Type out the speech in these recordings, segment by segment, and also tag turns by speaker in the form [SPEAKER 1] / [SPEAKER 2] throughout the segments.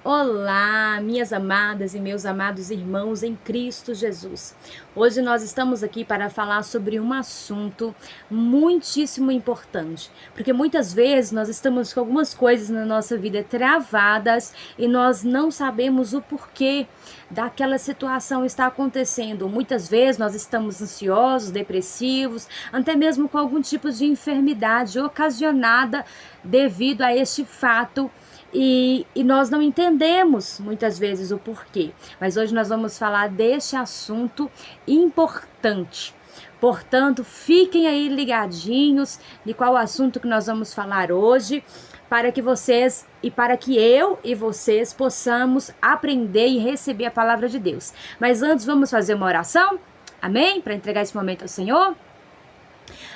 [SPEAKER 1] Olá, minhas amadas e meus amados irmãos em Cristo Jesus. Hoje nós estamos aqui para falar sobre um assunto muitíssimo importante, porque muitas vezes nós estamos com algumas coisas na nossa vida travadas e nós não sabemos o porquê daquela situação estar acontecendo. Muitas vezes nós estamos ansiosos, depressivos, até mesmo com algum tipo de enfermidade ocasionada devido a este fato. E nós não entendemos muitas vezes o porquê. Mas hoje nós vamos falar deste assunto importante. Portanto, fiquem aí ligadinhos de qual assunto que nós vamos falar hoje, para que vocês e para que eu e vocês possamos aprender e receber a palavra de Deus. Mas antes vamos fazer uma oração? Amém? Para entregar esse momento ao Senhor.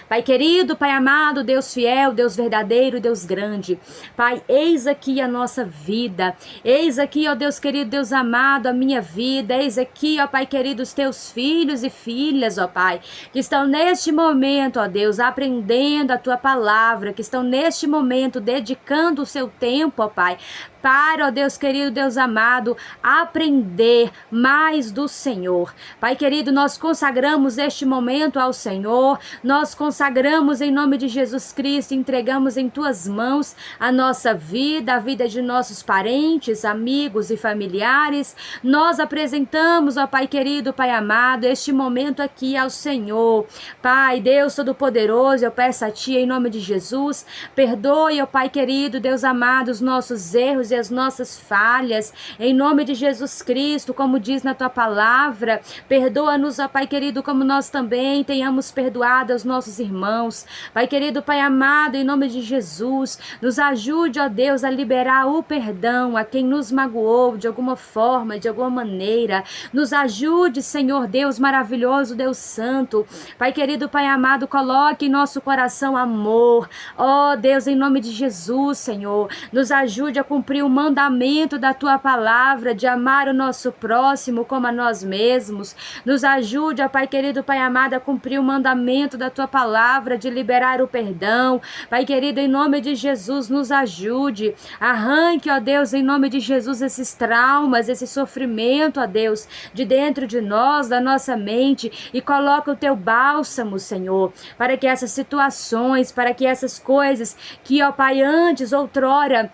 [SPEAKER 1] Pai querido, Pai amado, Deus fiel, Deus verdadeiro, Deus grande. Pai, eis aqui a nossa vida. Eis aqui, ó Deus querido, Deus amado, a minha vida. Eis aqui, ó Pai querido, os teus filhos e filhas, ó Pai, que estão neste momento, ó Deus, aprendendo a tua palavra, que estão neste momento dedicando o seu tempo, ó Pai, para, ó Deus querido, Deus amado, aprender mais do Senhor. Pai querido, nós consagramos este momento ao Senhor, nós consagramos em nome de Jesus Cristo, entregamos em tuas mãos a nossa vida, a vida de nossos parentes, amigos e familiares. Nós apresentamos, ó Pai querido, Pai amado, este momento aqui ao Senhor. Pai, Deus Todo-Poderoso, eu peço a Ti em nome de Jesus, perdoe, ó Pai querido, Deus amado, os nossos erros e as nossas falhas, em nome de Jesus Cristo, como diz na tua palavra. Perdoa-nos, ó Pai querido, como nós também tenhamos perdoado aos nossos irmãos. Pai querido, Pai amado, em nome de Jesus, nos ajude, ó Deus, a liberar o perdão a quem nos magoou de alguma forma, de alguma maneira. Nos ajude, Senhor Deus maravilhoso, Deus santo. Pai querido, Pai amado, coloque em nosso coração amor. Ó Deus, em nome de Jesus, Senhor, nos ajude a cumprir o mandamento da tua palavra de amar o nosso próximo como a nós mesmos. Nos ajude, ó Pai querido, Pai amado, a cumprir o mandamento da tua palavra de liberar o perdão. Pai querido, em nome de Jesus, nos ajude. Arranque, ó Deus, em nome de Jesus, esses traumas, esse sofrimento, ó Deus, de dentro de nós, da nossa mente, e coloca o teu bálsamo, Senhor, para que essas situações, para que essas coisas que, ó Pai, antes, outrora,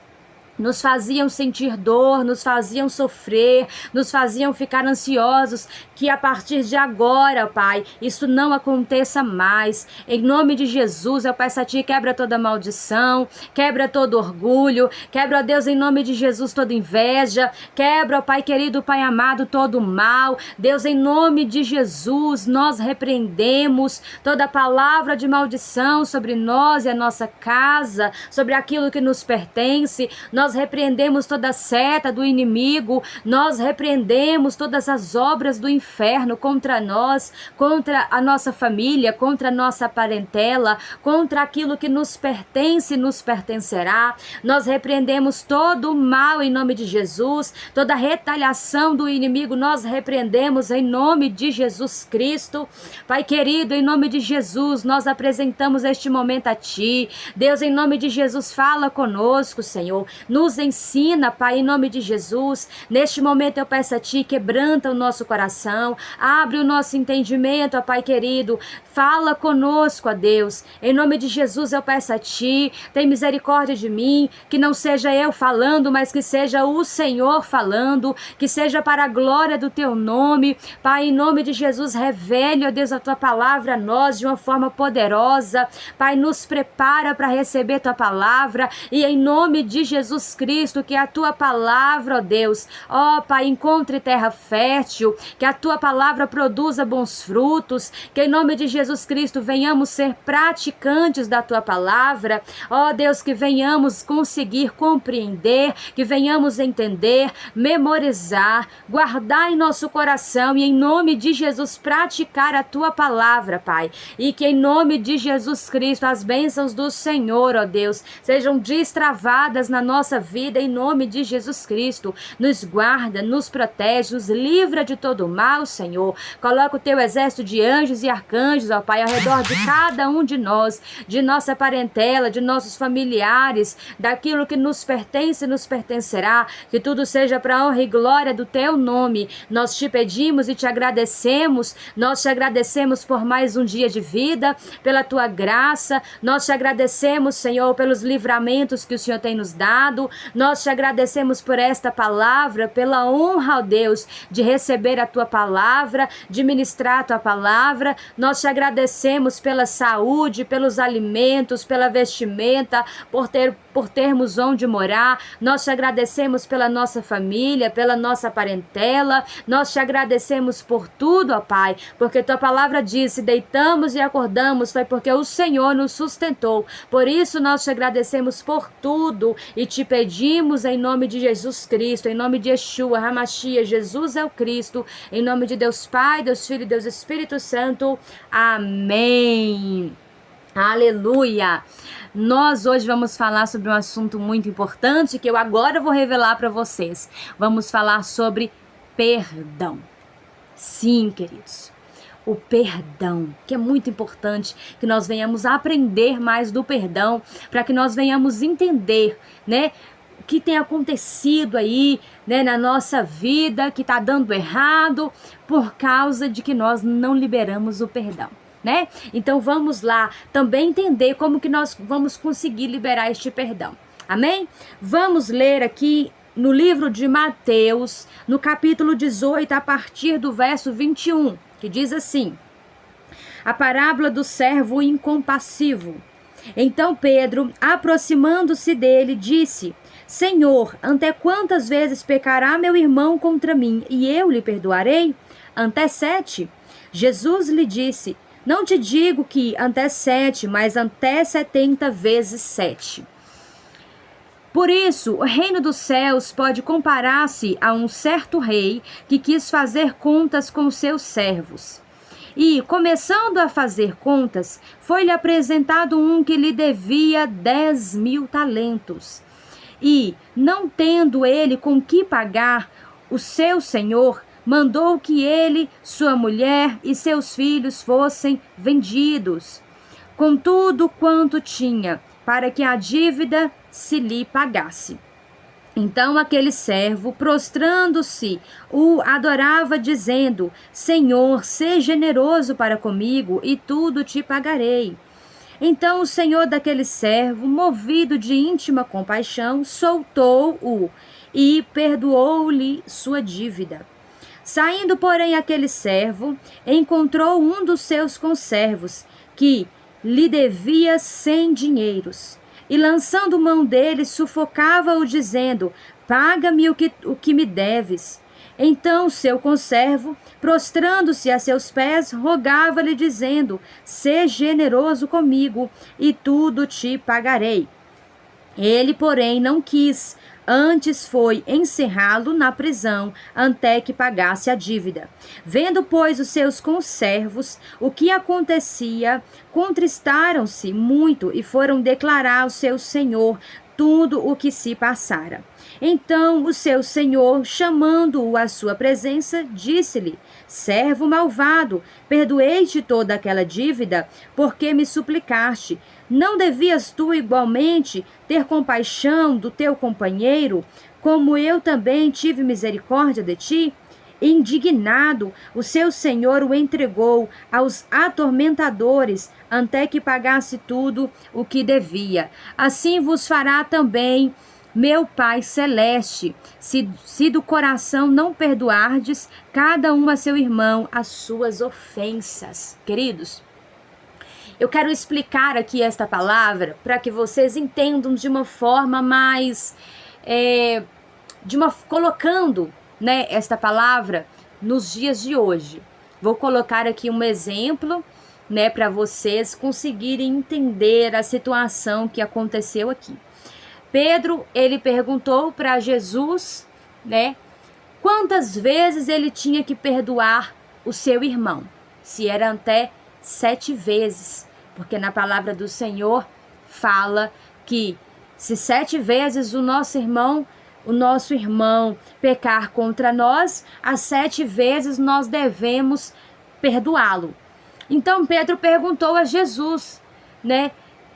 [SPEAKER 1] nos faziam sentir dor, nos faziam sofrer, nos faziam ficar ansiosos, que a partir de agora, Pai, isso não aconteça mais. Em nome de Jesus, eu peço a Ti, quebra toda maldição, quebra todo orgulho, quebra, ó Deus, em nome de Jesus, toda inveja, quebra, ó Pai querido, Pai amado, todo mal. Deus, em nome de Jesus, nós repreendemos toda palavra de maldição sobre nós e a nossa casa, sobre aquilo que nos pertence. Nós repreendemos toda seta do inimigo, nós repreendemos todas as obras do inferno contra nós, contra a nossa família, contra a nossa parentela, contra aquilo que nos pertence e nos pertencerá. Nós repreendemos todo o mal em nome de Jesus, toda retaliação do inimigo nós repreendemos em nome de Jesus Cristo. Pai querido, em nome de Jesus, nós apresentamos este momento a Ti. Deus, em nome de Jesus, fala conosco, Senhor. Nos ensina, Pai, em nome de Jesus. Neste momento eu peço a Ti, quebranta o nosso coração, abre o nosso entendimento, ó Pai querido. Fala conosco, ó Deus. Em nome de Jesus eu peço a Ti, tem misericórdia de mim, que não seja eu falando, mas que seja o Senhor falando, que seja para a glória do Teu nome. Pai, em nome de Jesus, revele, ó Deus, a Tua palavra a nós de uma forma poderosa. Pai, nos prepara para receber Tua palavra, e em nome de Jesus Cristo, que a Tua palavra, ó Deus, ó Pai, encontre terra fértil, que a Tua palavra produza bons frutos, que em nome de Jesus Cristo venhamos ser praticantes da Tua palavra, ó Deus, que venhamos conseguir compreender, que venhamos entender, memorizar, guardar em nosso coração e em nome de Jesus praticar a Tua palavra, Pai, e que em nome de Jesus Cristo as bênçãos do Senhor, ó Deus, sejam destravadas na nossa nossa vida em nome de Jesus Cristo. Nos guarda, nos protege, nos livra de todo mal, Senhor. Coloca o teu exército de anjos e arcanjos, ó Pai, ao redor de cada um de nós, de nossa parentela, de nossos familiares, daquilo que nos pertence e nos pertencerá, que tudo seja para a honra e glória do teu nome. Nós te pedimos e te agradecemos, nós te agradecemos por mais um dia de vida, pela tua graça, nós te agradecemos, Senhor, pelos livramentos que o Senhor tem nos dado, nós te agradecemos por esta palavra, pela honra, ó Deus, de receber a tua palavra, de ministrar a tua palavra, nós te agradecemos pela saúde, pelos alimentos, pela vestimenta, por termos onde morar, nós te agradecemos pela nossa família, pela nossa parentela, nós te agradecemos por tudo, ó Pai, porque tua palavra diz, se deitamos e acordamos, foi porque o Senhor nos sustentou, por isso nós te agradecemos por tudo e te pedimos em nome de Jesus Cristo, em nome de Yeshua, Hamashia, Jesus é o Cristo, em nome de Deus Pai, Deus Filho e Deus Espírito Santo, amém. Aleluia! Nós hoje vamos falar sobre um assunto muito importante que eu agora vou revelar para vocês. Vamos falar sobre perdão. Sim, queridos, o perdão, que é muito importante que nós venhamos aprender mais do perdão, para que nós venhamos entender, né, o que tem acontecido aí, né, na nossa vida, que está dando errado, por causa de que nós não liberamos o perdão. Né? Então vamos lá também entender como que nós vamos conseguir liberar este perdão. Amém? Vamos ler aqui no livro de Mateus, no capítulo 18, a partir do verso 21, que diz assim: a parábola do servo incompassivo. Então Pedro, aproximando-se dele, disse: Senhor, até quantas vezes pecará meu irmão contra mim e eu lhe perdoarei? Até 7. Jesus lhe disse: não te digo que até 7, mas até 70 vezes 7. Por isso, o reino dos céus pode comparar-se a um certo rei que quis fazer contas com seus servos. E, começando a fazer contas, foi-lhe apresentado um que lhe devia 10.000 talentos. E, não tendo ele com que pagar, o seu senhor mandou que ele, sua mulher e seus filhos fossem vendidos, com tudo quanto tinha, para que a dívida se lhe pagasse. Então aquele servo, prostrando-se, o adorava, dizendo: Senhor, seja generoso para comigo, e tudo te pagarei. Então o senhor daquele servo, movido de íntima compaixão, soltou-o e perdoou-lhe sua dívida. Saindo, porém, aquele servo, encontrou um dos seus conservos, que lhe devia 100 dinheiros, e lançando mão dele, sufocava-o, dizendo: paga-me o que me deves. Então seu conservo, prostrando-se a seus pés, rogava-lhe, dizendo: sê generoso comigo, e tudo te pagarei. Ele, porém, não quis, antes foi encerrá-lo na prisão, até que pagasse a dívida. Vendo, pois, os seus conservos o que acontecia, contristaram-se muito e foram declarar ao seu senhor tudo o que se passara. Então o seu senhor, chamando-o à sua presença, disse-lhe: servo malvado, perdoei-te toda aquela dívida, porque me suplicaste. Não devias tu igualmente ter compaixão do teu companheiro, como eu também tive misericórdia de ti? Indignado, o seu senhor o entregou aos atormentadores, até que pagasse tudo o que devia. Assim vos fará também meu Pai Celeste, se do coração não perdoardes cada um a seu irmão as suas ofensas. Queridos, eu quero explicar aqui esta palavra para que vocês entendam de uma forma mais, colocando, né, esta palavra nos dias de hoje. Vou colocar aqui um exemplo, né, para vocês conseguirem entender a situação que aconteceu aqui. Pedro, ele perguntou para Jesus, né, quantas vezes ele tinha que perdoar o seu irmão. Se era até 7 vezes, porque na palavra do Senhor fala que Se 7 vezes o nosso irmão pecar contra nós, as 7 vezes nós devemos perdoá-lo. Então Pedro perguntou a Jesus, né?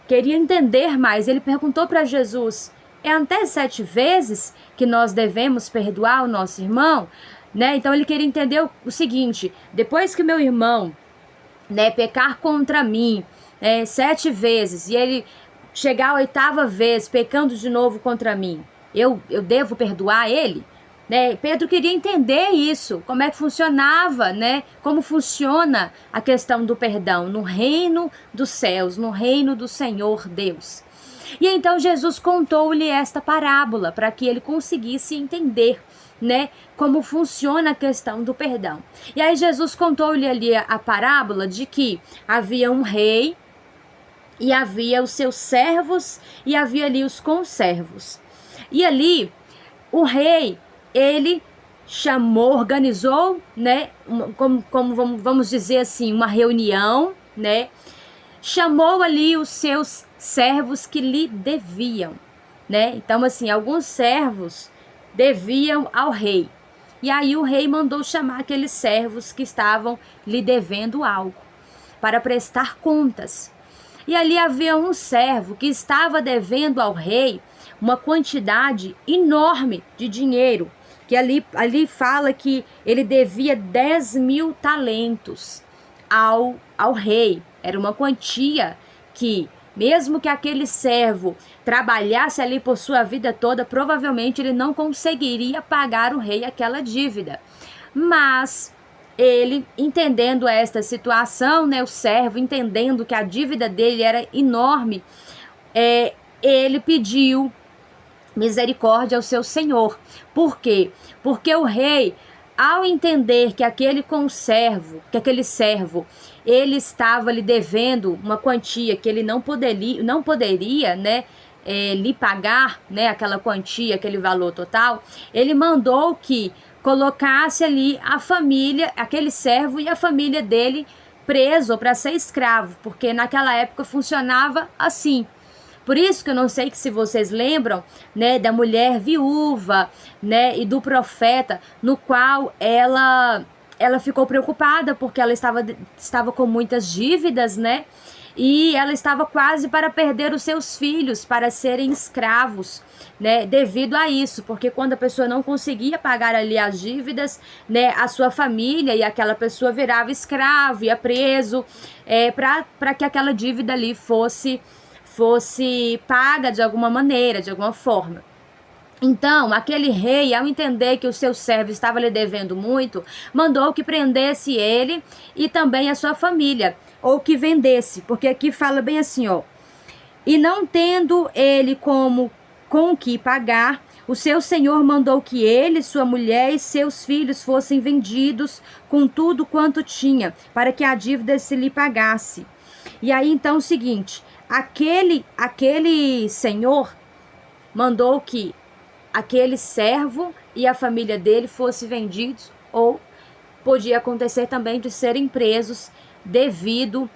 [SPEAKER 1] Queria entender mais. Ele perguntou para Jesus: é até 7 vezes que nós devemos perdoar o nosso irmão? Né? Então ele queria entender o seguinte: depois que meu irmão, né, pecar contra mim 7 vezes e ele chegar a 8ª vez pecando de novo contra mim, eu devo perdoar ele? Né? Pedro queria entender isso, como é que funcionava, né? Como funciona a questão do perdão no reino dos céus, no reino do Senhor Deus. E então Jesus contou-lhe esta parábola para que ele conseguisse entender, né, como funciona a questão do perdão. E aí Jesus contou-lhe ali a parábola de que havia um rei e havia os seus servos e havia ali os conservos. E ali o rei, ele chamou, organizou, né, como vamos dizer assim, uma reunião, né, chamou ali os seus servos que lhe deviam, né, então assim, alguns servos deviam ao rei, e aí o rei mandou chamar aqueles servos que estavam lhe devendo algo, para prestar contas, e ali havia um servo que estava devendo ao rei uma quantidade enorme de dinheiro, que ali fala que ele devia 10.000 talentos ao rei. Era uma quantia que, mesmo que aquele servo trabalhasse ali por sua vida toda, provavelmente ele não conseguiria pagar o rei aquela dívida. Mas ele, entendendo esta situação, né, o servo entendendo que a dívida dele era enorme, ele pediu misericórdia ao seu senhor. Por quê? Porque o rei, ao entender que aquele servo, ele estava lhe devendo uma quantia que ele não poderia, né, lhe pagar, né, aquela quantia, aquele valor total, ele mandou que colocasse ali a família, aquele servo e a família dele preso para ser escravo, porque naquela época funcionava assim. Por isso que eu não sei se vocês lembram, né, da mulher viúva, né, e do profeta, no qual ela ficou preocupada porque ela estava com muitas dívidas, né, e ela estava quase para perder os seus filhos para serem escravos, né, devido a isso, porque quando a pessoa não conseguia pagar ali as dívidas, né, a sua família e aquela pessoa virava escravo, ia preso, para que aquela dívida ali fosse paga de alguma maneira, de alguma forma. Então, aquele rei, ao entender que o seu servo estava lhe devendo muito, mandou que prendesse ele e também a sua família, ou que vendesse, porque aqui fala bem assim, ó: e não tendo ele com o que pagar, o seu senhor mandou que ele, sua mulher e seus filhos fossem vendidos com tudo quanto tinha, para que a dívida se lhe pagasse. E aí, então, o seguinte: aquele senhor mandou que aquele servo e a família dele fossem vendidos, ou podia acontecer também de serem presos devido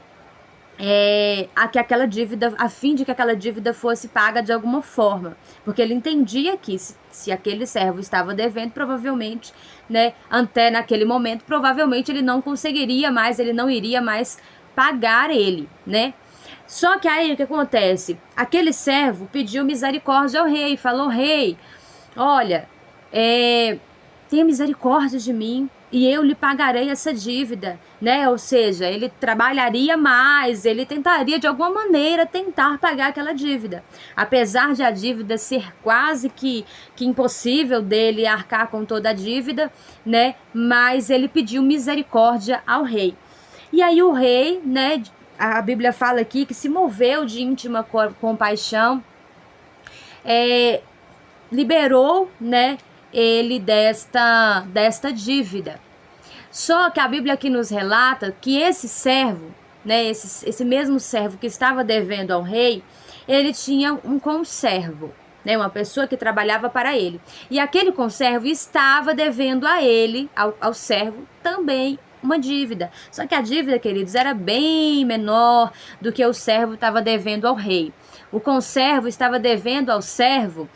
[SPEAKER 1] a fim de que aquela dívida fosse paga de alguma forma, porque ele entendia que se aquele servo estava devendo, provavelmente, né, até naquele momento, provavelmente ele não conseguiria mais, ele não iria mais pagar ele, né? Só que aí o que acontece? Aquele servo pediu misericórdia ao rei, falou: rei, olha, tenha misericórdia de mim e eu lhe pagarei essa dívida, né? Ou seja, ele trabalharia mais, ele tentaria de alguma maneira tentar pagar aquela dívida. Apesar de a dívida ser quase que impossível dele arcar com toda a dívida, né? Mas ele pediu misericórdia ao rei. E aí o rei, né, a Bíblia fala aqui que se moveu de íntima compaixão, liberou, né, ele desta dívida. Só que a Bíblia aqui nos relata que esse servo, né, esse mesmo servo que estava devendo ao rei, ele tinha um conservo, né, uma pessoa que trabalhava para ele. E aquele conservo estava devendo a ele, ao servo, também uma dívida. Só que a dívida, queridos, era bem menor do que o servo estava devendo ao rei. o conservo estava devendo ao servo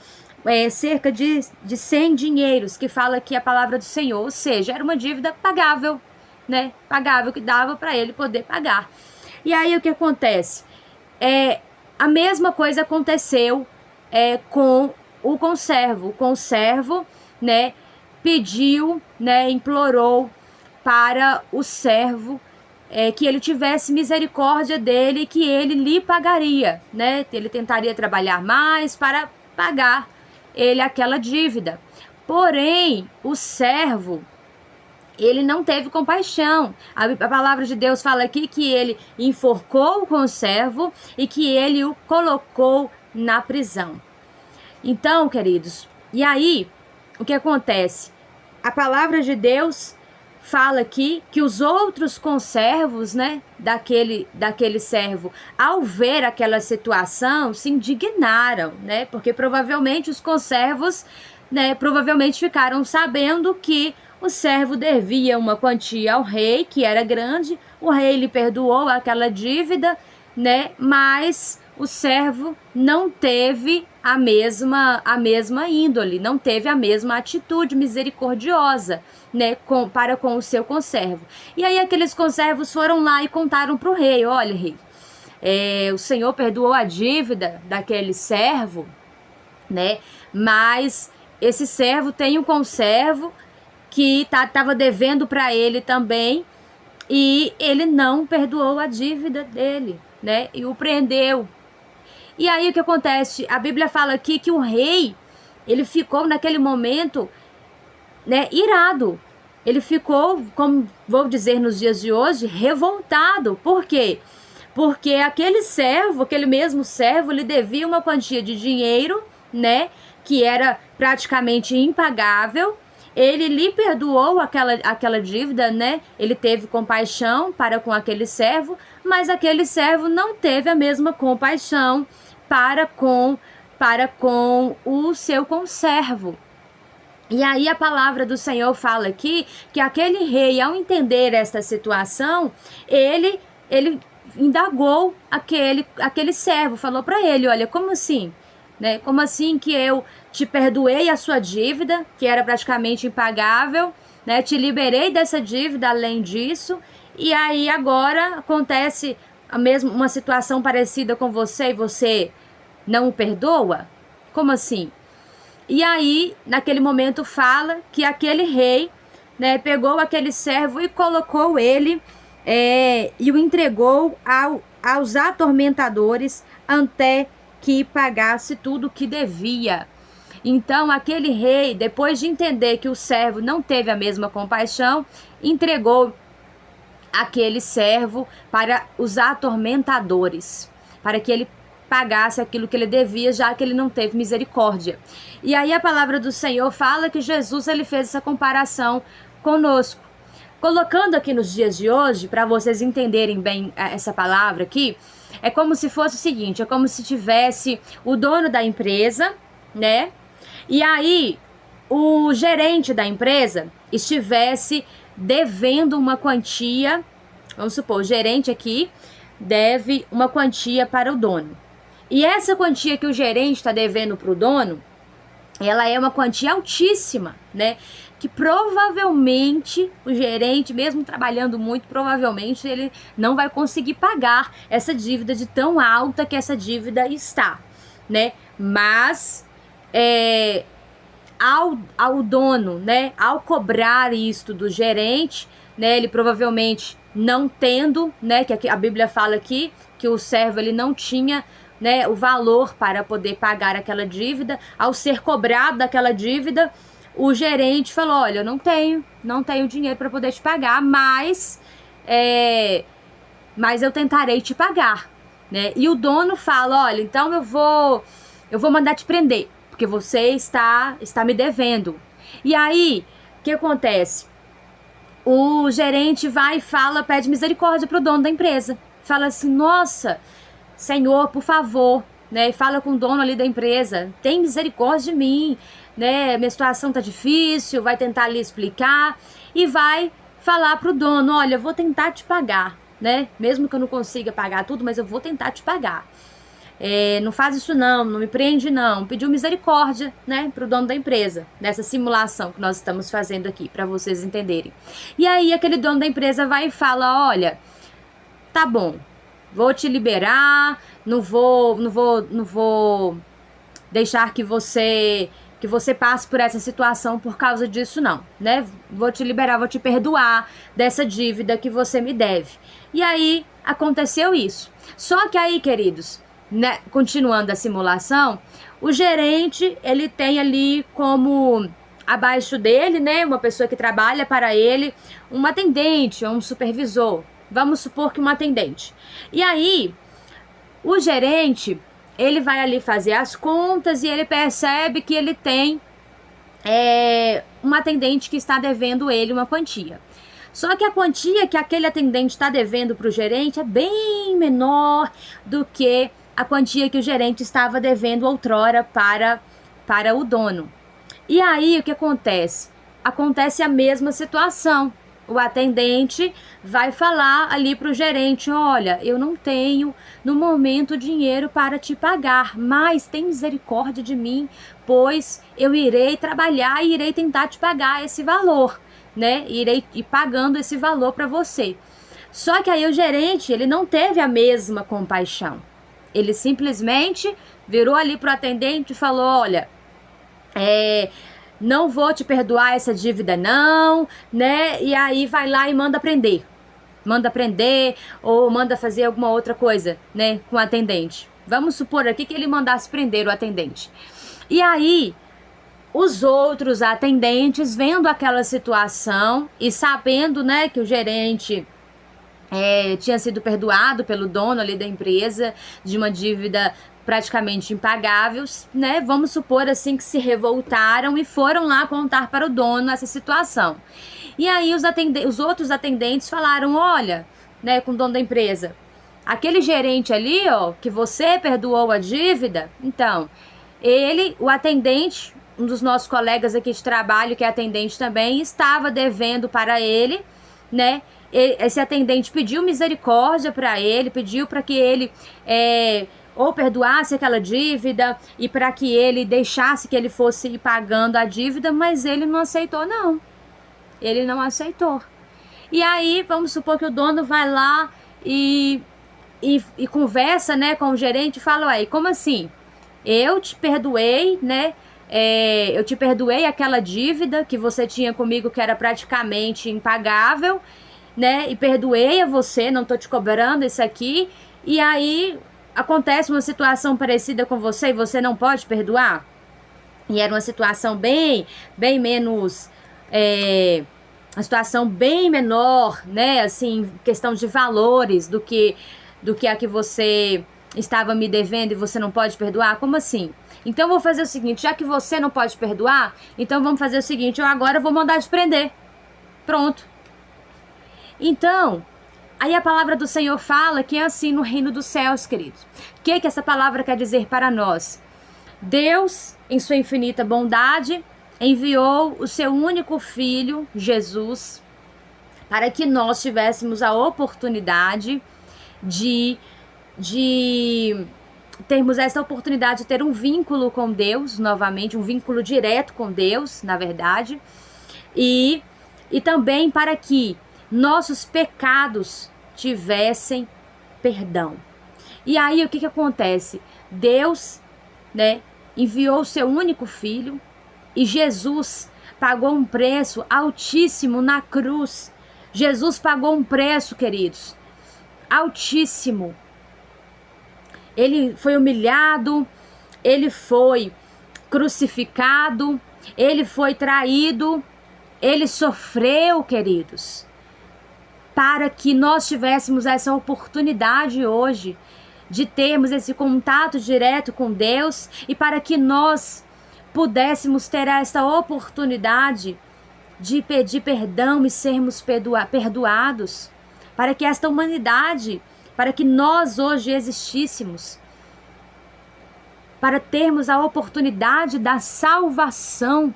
[SPEAKER 1] cerca de 100 dinheiros, que fala aqui a palavra do Senhor, ou seja, era uma dívida pagável, né? Pagável, que dava para ele poder pagar. E aí o que acontece? A mesma coisa aconteceu com o conservo. O conservo, né, pediu, né, implorou para o servo que ele tivesse misericórdia dele, que ele lhe pagaria, né? Ele tentaria trabalhar mais para pagar ele aquela dívida. Porém, o servo, ele não teve compaixão. A palavra de Deus fala aqui que ele enforcou o conservo e que ele o colocou na prisão. Então, queridos, e aí, o que acontece? A palavra de Deus fala aqui que os outros conservos, né, daquele servo, ao ver aquela situação, se indignaram, né, porque provavelmente os conservos, né, provavelmente ficaram sabendo que o servo devia uma quantia ao rei, que era grande, o rei lhe perdoou aquela dívida, né, mas o servo não teve a mesma índole, não teve a mesma atitude misericordiosa, né, para com o seu conservo. E aí aqueles conservos foram lá e contaram para o rei: olha, rei, o Senhor perdoou a dívida daquele servo, né, mas esse servo tem um conservo que estava devendo para ele também, e ele não perdoou a dívida dele, né, e o prendeu. E aí o que acontece? A Bíblia fala aqui que o rei, ele ficou naquele momento, né, irado. Ele ficou, como vou dizer nos dias de hoje, revoltado. Por quê? Porque aquele mesmo servo, ele devia uma quantia de dinheiro, né, que era praticamente impagável. Ele lhe perdoou aquela dívida, né? Ele teve compaixão para com aquele servo, mas aquele servo não teve a mesma compaixão para com o seu conservo. E aí a palavra do Senhor fala aqui que aquele rei, ao entender esta situação, ele indagou aquele servo, falou para ele: olha, como assim? Né? Como assim que eu te perdoei a sua dívida, que era praticamente impagável, né? Te liberei dessa dívida além disso, e aí agora acontece uma situação parecida com você e você não o perdoa? Como assim? E aí, naquele momento fala que aquele rei, né, pegou aquele servo e colocou ele e o entregou aos atormentadores até que pagasse tudo o que devia. Então aquele rei, depois de entender que o servo não teve a mesma compaixão, entregou aquele servo para os atormentadores, para que ele pagasse aquilo que ele devia, já que ele não teve misericórdia. E aí a palavra do Senhor fala que Jesus, ele fez essa comparação conosco. Colocando aqui nos dias de hoje, para vocês entenderem bem essa palavra aqui, é como se fosse o seguinte: é como se tivesse o dono da empresa, né? E aí o gerente da empresa estivesse devendo uma quantia. Vamos supor, o gerente aqui deve uma quantia para o dono. E essa quantia que o gerente está devendo para o dono, ela é uma quantia altíssima, né? Que provavelmente o gerente, mesmo trabalhando muito, provavelmente ele não vai conseguir pagar essa dívida de tão alta que essa dívida está, né? Mas ao dono, né, ao cobrar isto do gerente, né, ele provavelmente não tendo, né, que a Bíblia fala aqui que o servo ele não tinha, né, o valor para poder pagar aquela dívida. Ao ser cobrado daquela dívida, o gerente falou: olha, eu não tenho dinheiro para poder te pagar, mas eu tentarei te pagar, né? E o dono fala: olha, então eu vou mandar te prender, porque você está me devendo. E aí, o que acontece? O gerente vai e pede misericórdia para o dono da empresa. Fala assim: nossa, Senhor, por favor, né? Fala com o dono ali da empresa: tem misericórdia de mim, né? Minha situação tá difícil. Vai tentar lhe explicar e vai falar pro dono: olha, eu vou tentar te pagar, né? Mesmo que eu não consiga pagar tudo, mas eu vou tentar te pagar. não faz isso não me prende não, pediu misericórdia, né, para o dono da empresa, nessa simulação que nós estamos fazendo aqui, para vocês entenderem. E aí aquele dono da empresa vai e fala, olha, tá bom, vou te liberar, não vou deixar que você passe por essa situação por causa disso não, né? Vou te liberar, vou te perdoar dessa dívida que você me deve. E aí aconteceu isso. Só que aí, queridos, né, continuando a simulação, o gerente, ele tem ali como abaixo dele, né, uma pessoa que trabalha para ele, um atendente ou um supervisor. Vamos supor que um atendente. E aí, o gerente, ele vai ali fazer as contas e ele percebe que ele tem um atendente que está devendo ele uma quantia. Só que a quantia que aquele atendente está devendo para o gerente é bem menor do que a quantia que o gerente estava devendo outrora para o dono. E aí o que acontece? Acontece a mesma situação. O atendente vai falar ali para o gerente, olha, eu não tenho no momento dinheiro para te pagar, mas tem misericórdia de mim, pois eu irei trabalhar e irei tentar te pagar esse valor, né? Irei ir pagando esse valor para você. Só que aí o gerente, ele não teve a mesma compaixão. Ele simplesmente virou ali para o atendente e falou, olha, não vou te perdoar essa dívida não, né? E aí vai lá e manda prender ou manda fazer alguma outra coisa, né, com o atendente. Vamos supor aqui que ele mandasse prender o atendente. E aí os outros atendentes, vendo aquela situação e sabendo, né, que o gerente tinha sido perdoado pelo dono ali da empresa de uma dívida praticamente impagáveis, né? Vamos supor assim que se revoltaram e foram lá contar para o dono essa situação. E aí os outros atendentes falaram, olha, né, com o dono da empresa, aquele gerente ali, ó, que você perdoou a dívida, então, o atendente, um dos nossos colegas aqui de trabalho, que é atendente também, estava devendo para ele, né? Esse atendente pediu misericórdia para ele, pediu para que ele ou perdoasse aquela dívida e para que ele deixasse que ele fosse ir pagando a dívida, mas ele não aceitou não. Ele não aceitou. E aí, vamos supor que o dono vai lá e conversa, né, com o gerente e fala, ué, como assim? Eu te perdoei, né? Eu te perdoei aquela dívida que você tinha comigo que era praticamente impagável, né? E perdoei a você, não tô te cobrando isso aqui. E aí acontece uma situação parecida com você e você não pode perdoar? E era uma situação bem menos, uma situação bem menor, né? Assim, questão de valores do que a que você estava me devendo e você não pode perdoar? Como assim? Então eu vou fazer o seguinte, já que você não pode perdoar, então vamos fazer o seguinte, eu agora vou mandar te prender. Pronto. Então, aí a palavra do Senhor fala que é assim no reino dos céus, queridos. O que essa palavra quer dizer para nós? Deus, em sua infinita bondade, enviou o seu único filho, Jesus, para que nós tivéssemos a oportunidade de termos essa oportunidade de ter um vínculo com Deus, novamente, um vínculo direto com Deus, na verdade, e também para que nossos pecados tivessem perdão. E aí o que acontece? Deus, né, enviou o seu único filho e Jesus pagou um preço altíssimo na cruz. Jesus pagou um preço, queridos, altíssimo. Ele foi humilhado, ele foi crucificado, ele foi traído, ele sofreu, queridos, para que nós tivéssemos essa oportunidade hoje de termos esse contato direto com Deus e para que nós pudéssemos ter essa oportunidade de pedir perdão e sermos perdoados, para que esta humanidade, para que nós hoje existíssemos, para termos a oportunidade da salvação.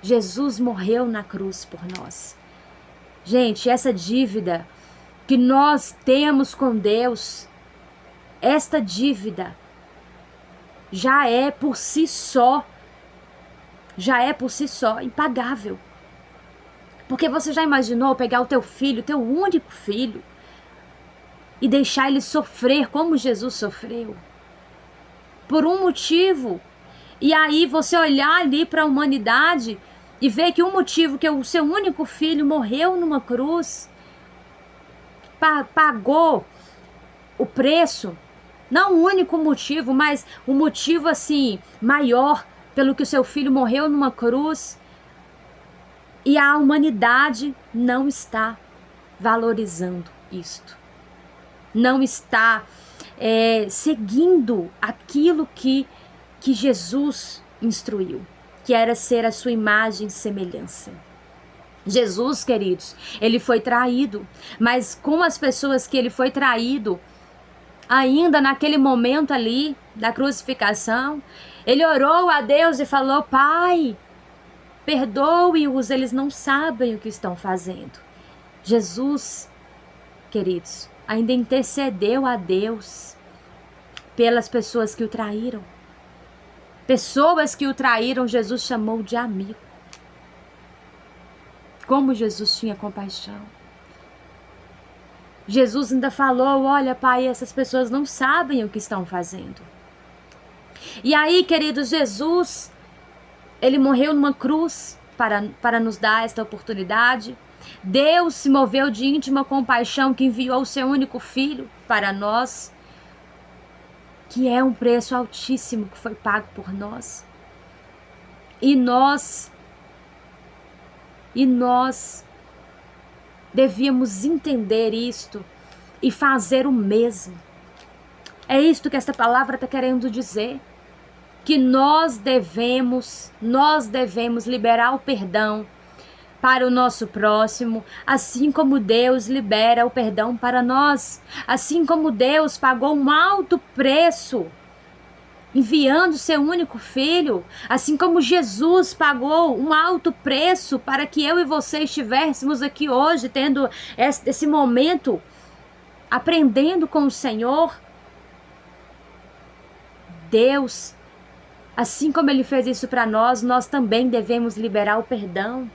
[SPEAKER 1] Jesus morreu na cruz por nós. Gente, essa dívida que nós temos com Deus, esta dívida já é por si só impagável. Porque você já imaginou pegar o teu filho, teu único filho, e deixar ele sofrer como Jesus sofreu? Por um motivo. E aí você olhar ali para a humanidade e ver que um motivo que o seu único filho morreu numa cruz, pagou o preço, não o único motivo, mas um motivo assim maior pelo que o seu filho morreu numa cruz, e a humanidade não está valorizando isto, não está seguindo aquilo que Jesus instruiu, que era ser a sua imagem e semelhança. Jesus, queridos, ele foi traído, mas com as pessoas que ele foi traído, ainda naquele momento ali da crucificação, ele orou a Deus e falou: Pai, perdoe-os, eles não sabem o que estão fazendo. Jesus, queridos, ainda intercedeu a Deus pelas pessoas que o traíram. Pessoas que o traíram, Jesus chamou de amigo. Como Jesus tinha compaixão. Jesus ainda falou: olha, Pai, essas pessoas não sabem o que estão fazendo. E aí, queridos, Jesus, ele morreu numa cruz para nos dar esta oportunidade. Deus se moveu de íntima compaixão, que enviou o seu único filho para nós, que é um preço altíssimo que foi pago por nós. E nós devíamos entender isto e fazer o mesmo. É isto que esta palavra está querendo dizer. Que nós devemos liberar o perdão para o nosso próximo, assim como Deus libera o perdão para nós. Assim como Deus pagou um alto preço enviando seu único filho, assim como Jesus pagou um alto preço para que eu e você estivéssemos aqui hoje, tendo esse momento, aprendendo com o Senhor. Deus, assim como ele fez isso para nós, nós também devemos liberar o perdão.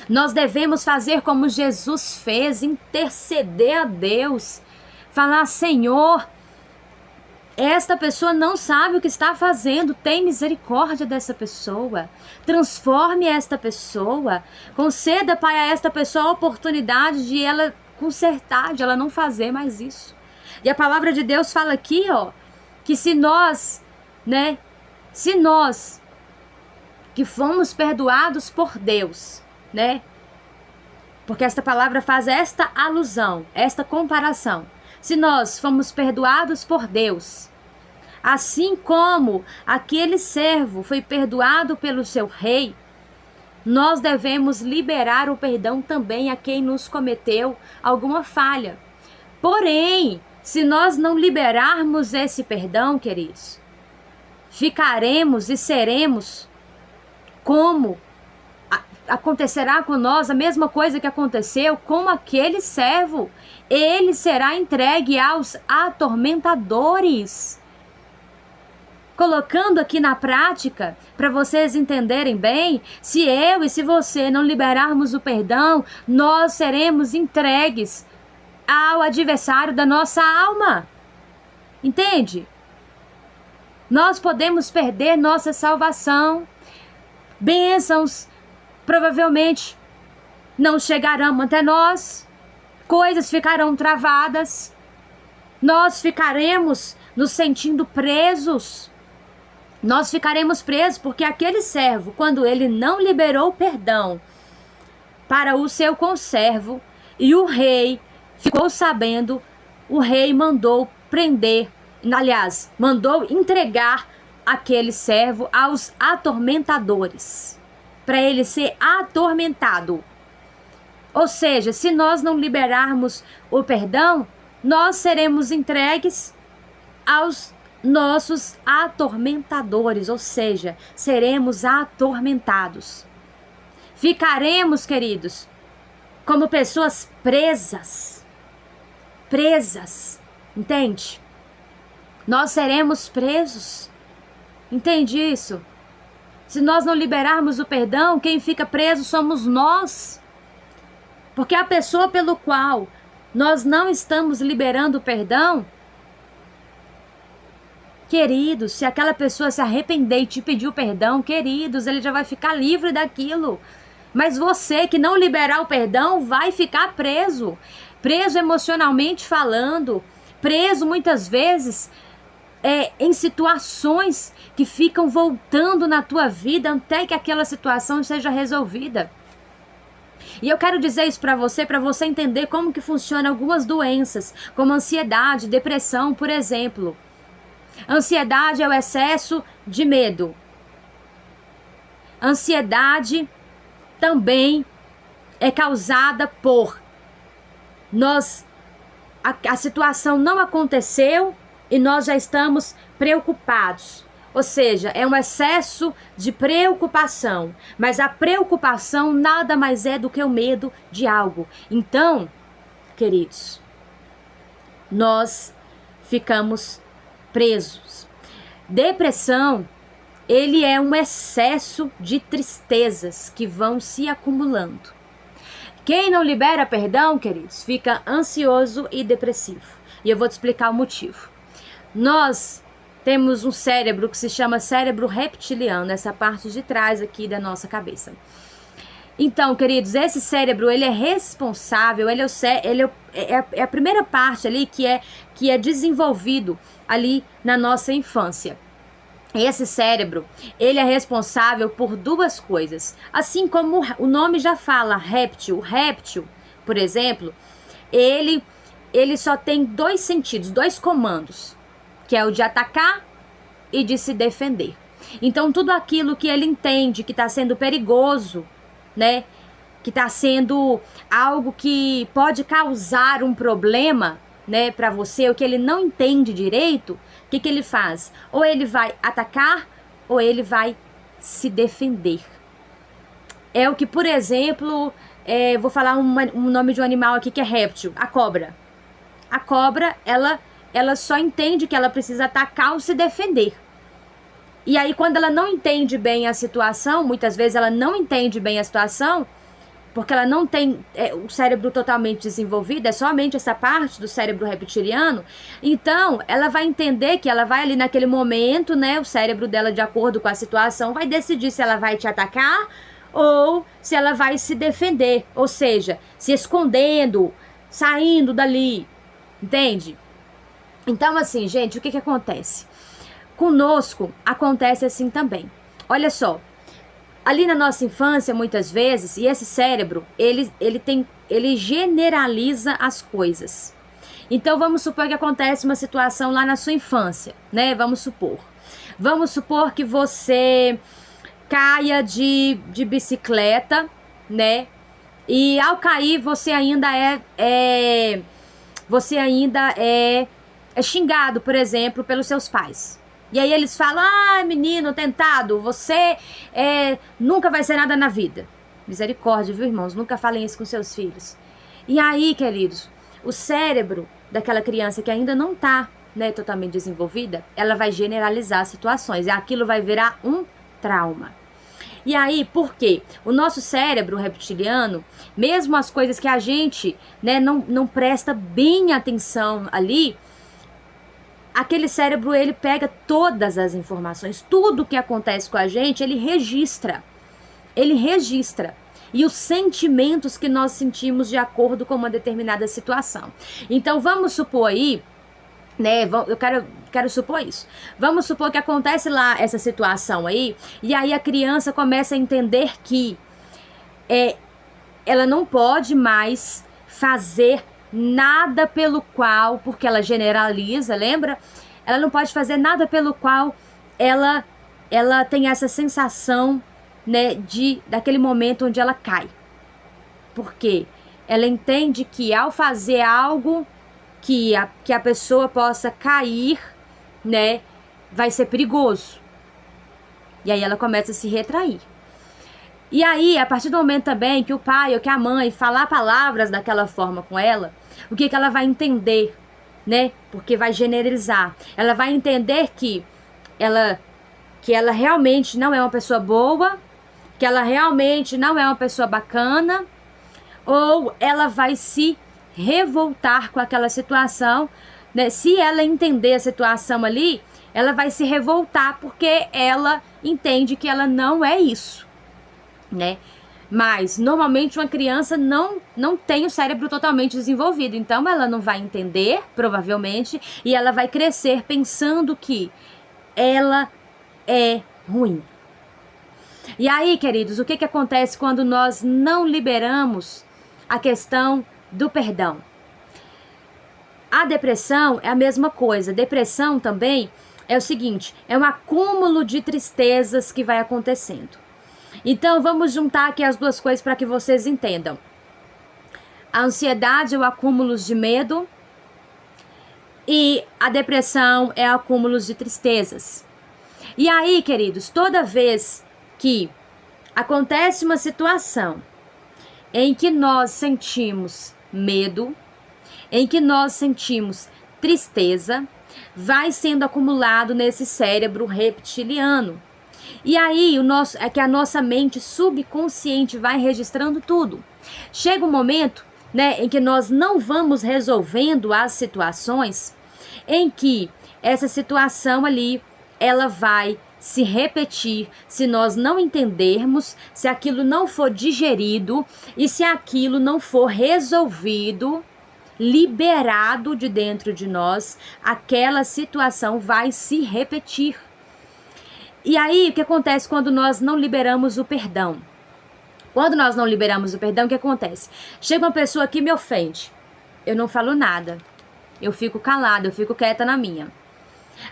[SPEAKER 1] Nós devemos fazer como Jesus fez, interceder a Deus, falar: Senhor, esta pessoa não sabe o que está fazendo, tem misericórdia dessa pessoa, transforme esta pessoa, conceda, Pai, a esta pessoa a oportunidade de ela consertar, de ela não fazer mais isso. E a palavra de Deus fala aqui, que se nós que fomos perdoados por Deus, porque esta palavra faz esta alusão, esta comparação. Se nós fomos perdoados por Deus, assim como aquele servo foi perdoado pelo seu rei, nós devemos liberar o perdão também a quem nos cometeu alguma falha. Porém, se nós não liberarmos esse perdão, queridos, ficaremos e seremos como acontecerá com nós a mesma coisa que aconteceu com aquele servo. Ele será entregue aos atormentadores. Colocando aqui na prática, para vocês entenderem bem, se eu e se você não liberarmos o perdão, nós seremos entregues ao adversário da nossa alma. Entende? Nós podemos perder nossa salvação. Bênçãos provavelmente não chegarão até nós, coisas ficarão travadas, nós ficaremos nos sentindo presos, nós ficaremos presos porque aquele servo, quando ele não liberou perdão para o seu conservo e o rei ficou sabendo, o rei mandou prender, aliás, mandou entregar aquele servo aos atormentadores, para ele ser atormentado. Ou seja, se nós não liberarmos o perdão, nós seremos entregues aos nossos atormentadores, ou seja, seremos atormentados. Ficaremos, queridos, como pessoas presas, entende? nós seremos presos. Entende isso? Se nós não liberarmos o perdão, quem fica preso somos nós. Porque a pessoa pelo qual nós não estamos liberando o perdão, queridos, se aquela pessoa se arrepender e te pedir o perdão, queridos, ele já vai ficar livre daquilo. Mas você que não liberar o perdão vai ficar preso. Preso emocionalmente falando, preso muitas vezes em situações que ficam voltando na tua vida até que aquela situação seja resolvida. E eu quero dizer isso para você entender como que funcionam algumas doenças, como ansiedade, depressão, por exemplo. Ansiedade é o excesso de medo. Ansiedade também é causada por a situação não aconteceu e nós já estamos preocupados. Ou seja, é um excesso de preocupação. Mas a preocupação nada mais é do que o medo de algo. Então, queridos, nós ficamos presos. Depressão, ele é um excesso de tristezas que vão se acumulando. Quem não libera perdão, queridos, fica ansioso e depressivo. E eu vou te explicar o motivo. Nós temos um cérebro que se chama cérebro reptiliano, essa parte de trás aqui da nossa cabeça. Então, queridos, esse cérebro, ele é responsável, ele é a primeira parte ali que é desenvolvido ali na nossa infância. Esse cérebro, ele é responsável por duas coisas. Assim como o nome já fala, réptil. O réptil, por exemplo, ele só tem dois sentidos, dois comandos, que é o de atacar e de se defender. Então, tudo aquilo que ele entende que está sendo perigoso, né, que está sendo algo que pode causar um problema, né, para você, o que ele não entende direito, o que ele faz? Ou ele vai atacar, ou ele vai se defender. É o que, por exemplo, vou falar um nome de um animal aqui que é réptil, a cobra. A cobra, ela só entende que ela precisa atacar ou se defender. E aí, quando ela não entende bem a situação, muitas vezes ela não entende bem a situação, porque ela não tem o cérebro totalmente desenvolvido, é somente essa parte do cérebro reptiliano, então ela vai entender que ela vai ali naquele momento, né, o cérebro dela, de acordo com a situação, vai decidir se ela vai te atacar ou se ela vai se defender, ou seja, se escondendo, saindo dali, entende? Então, assim, gente, o que acontece? Conosco acontece assim também. Olha só, ali na nossa infância, muitas vezes, e esse cérebro, ele generaliza as coisas. Então, vamos supor que acontece uma situação lá na sua infância, né? Vamos supor que você caia de bicicleta, né? E ao cair, você ainda é xingado, por exemplo, pelos seus pais. E aí eles falam, menino tentado, você nunca vai ser nada na vida. Misericórdia, viu, irmãos? Nunca falem isso com seus filhos. E aí, queridos, o cérebro daquela criança que ainda não está, né, totalmente desenvolvida, ela vai generalizar situações. E aquilo vai virar um trauma. E aí, por quê? O nosso cérebro reptiliano, mesmo as coisas que a gente, né, não presta bem atenção ali, aquele cérebro, ele pega todas as informações, tudo que acontece com a gente, ele registra. E os sentimentos que nós sentimos de acordo com uma determinada situação. Então, vamos supor aí, né, eu quero supor isso. Vamos supor que acontece lá essa situação aí, e aí a criança começa a entender que ela não pode mais fazer nada pelo qual, porque ela generaliza, lembra? Ela não pode fazer nada pelo qual ela tem essa sensação, né, daquele momento onde ela cai. Por quê? Ela entende que ao fazer algo que a pessoa possa cair, né, vai ser perigoso. E aí ela começa a se retrair. E aí, a partir do momento também que o pai ou que a mãe falar palavras daquela forma com ela, o que ela vai entender? né? Porque vai generalizar. Ela vai entender que ela realmente não é uma pessoa boa, que ela realmente não é uma pessoa bacana, ou ela vai se revoltar com aquela situação, né? Se ela entender a situação ali, ela vai se revoltar porque ela entende que ela não é isso, né? Mas normalmente uma criança não tem o cérebro totalmente desenvolvido, então ela não vai entender, provavelmente, e ela vai crescer pensando que ela é ruim. E aí, queridos, o que acontece quando nós não liberamos a questão do perdão? A depressão é a mesma coisa. Depressão também é o seguinte, é um acúmulo de tristezas que vai acontecendo. Então, vamos juntar aqui as duas coisas para que vocês entendam. A ansiedade é o acúmulo de medo e a depressão é o acúmulo de tristezas. E aí, queridos, toda vez que acontece uma situação em que nós sentimos medo, em que nós sentimos tristeza, vai sendo acumulado nesse cérebro reptiliano. E aí é que a nossa mente subconsciente vai registrando tudo. Chega um momento, né, em que nós não vamos resolvendo as situações, em que essa situação ali, ela vai se repetir se nós não entendermos, se aquilo não for digerido e se aquilo não for resolvido, liberado de dentro de nós, aquela situação vai se repetir. E aí, o que acontece quando nós não liberamos o perdão? Quando nós não liberamos o perdão, o que acontece? Chega uma pessoa que me ofende, eu não falo nada, eu fico calada, eu fico quieta na minha.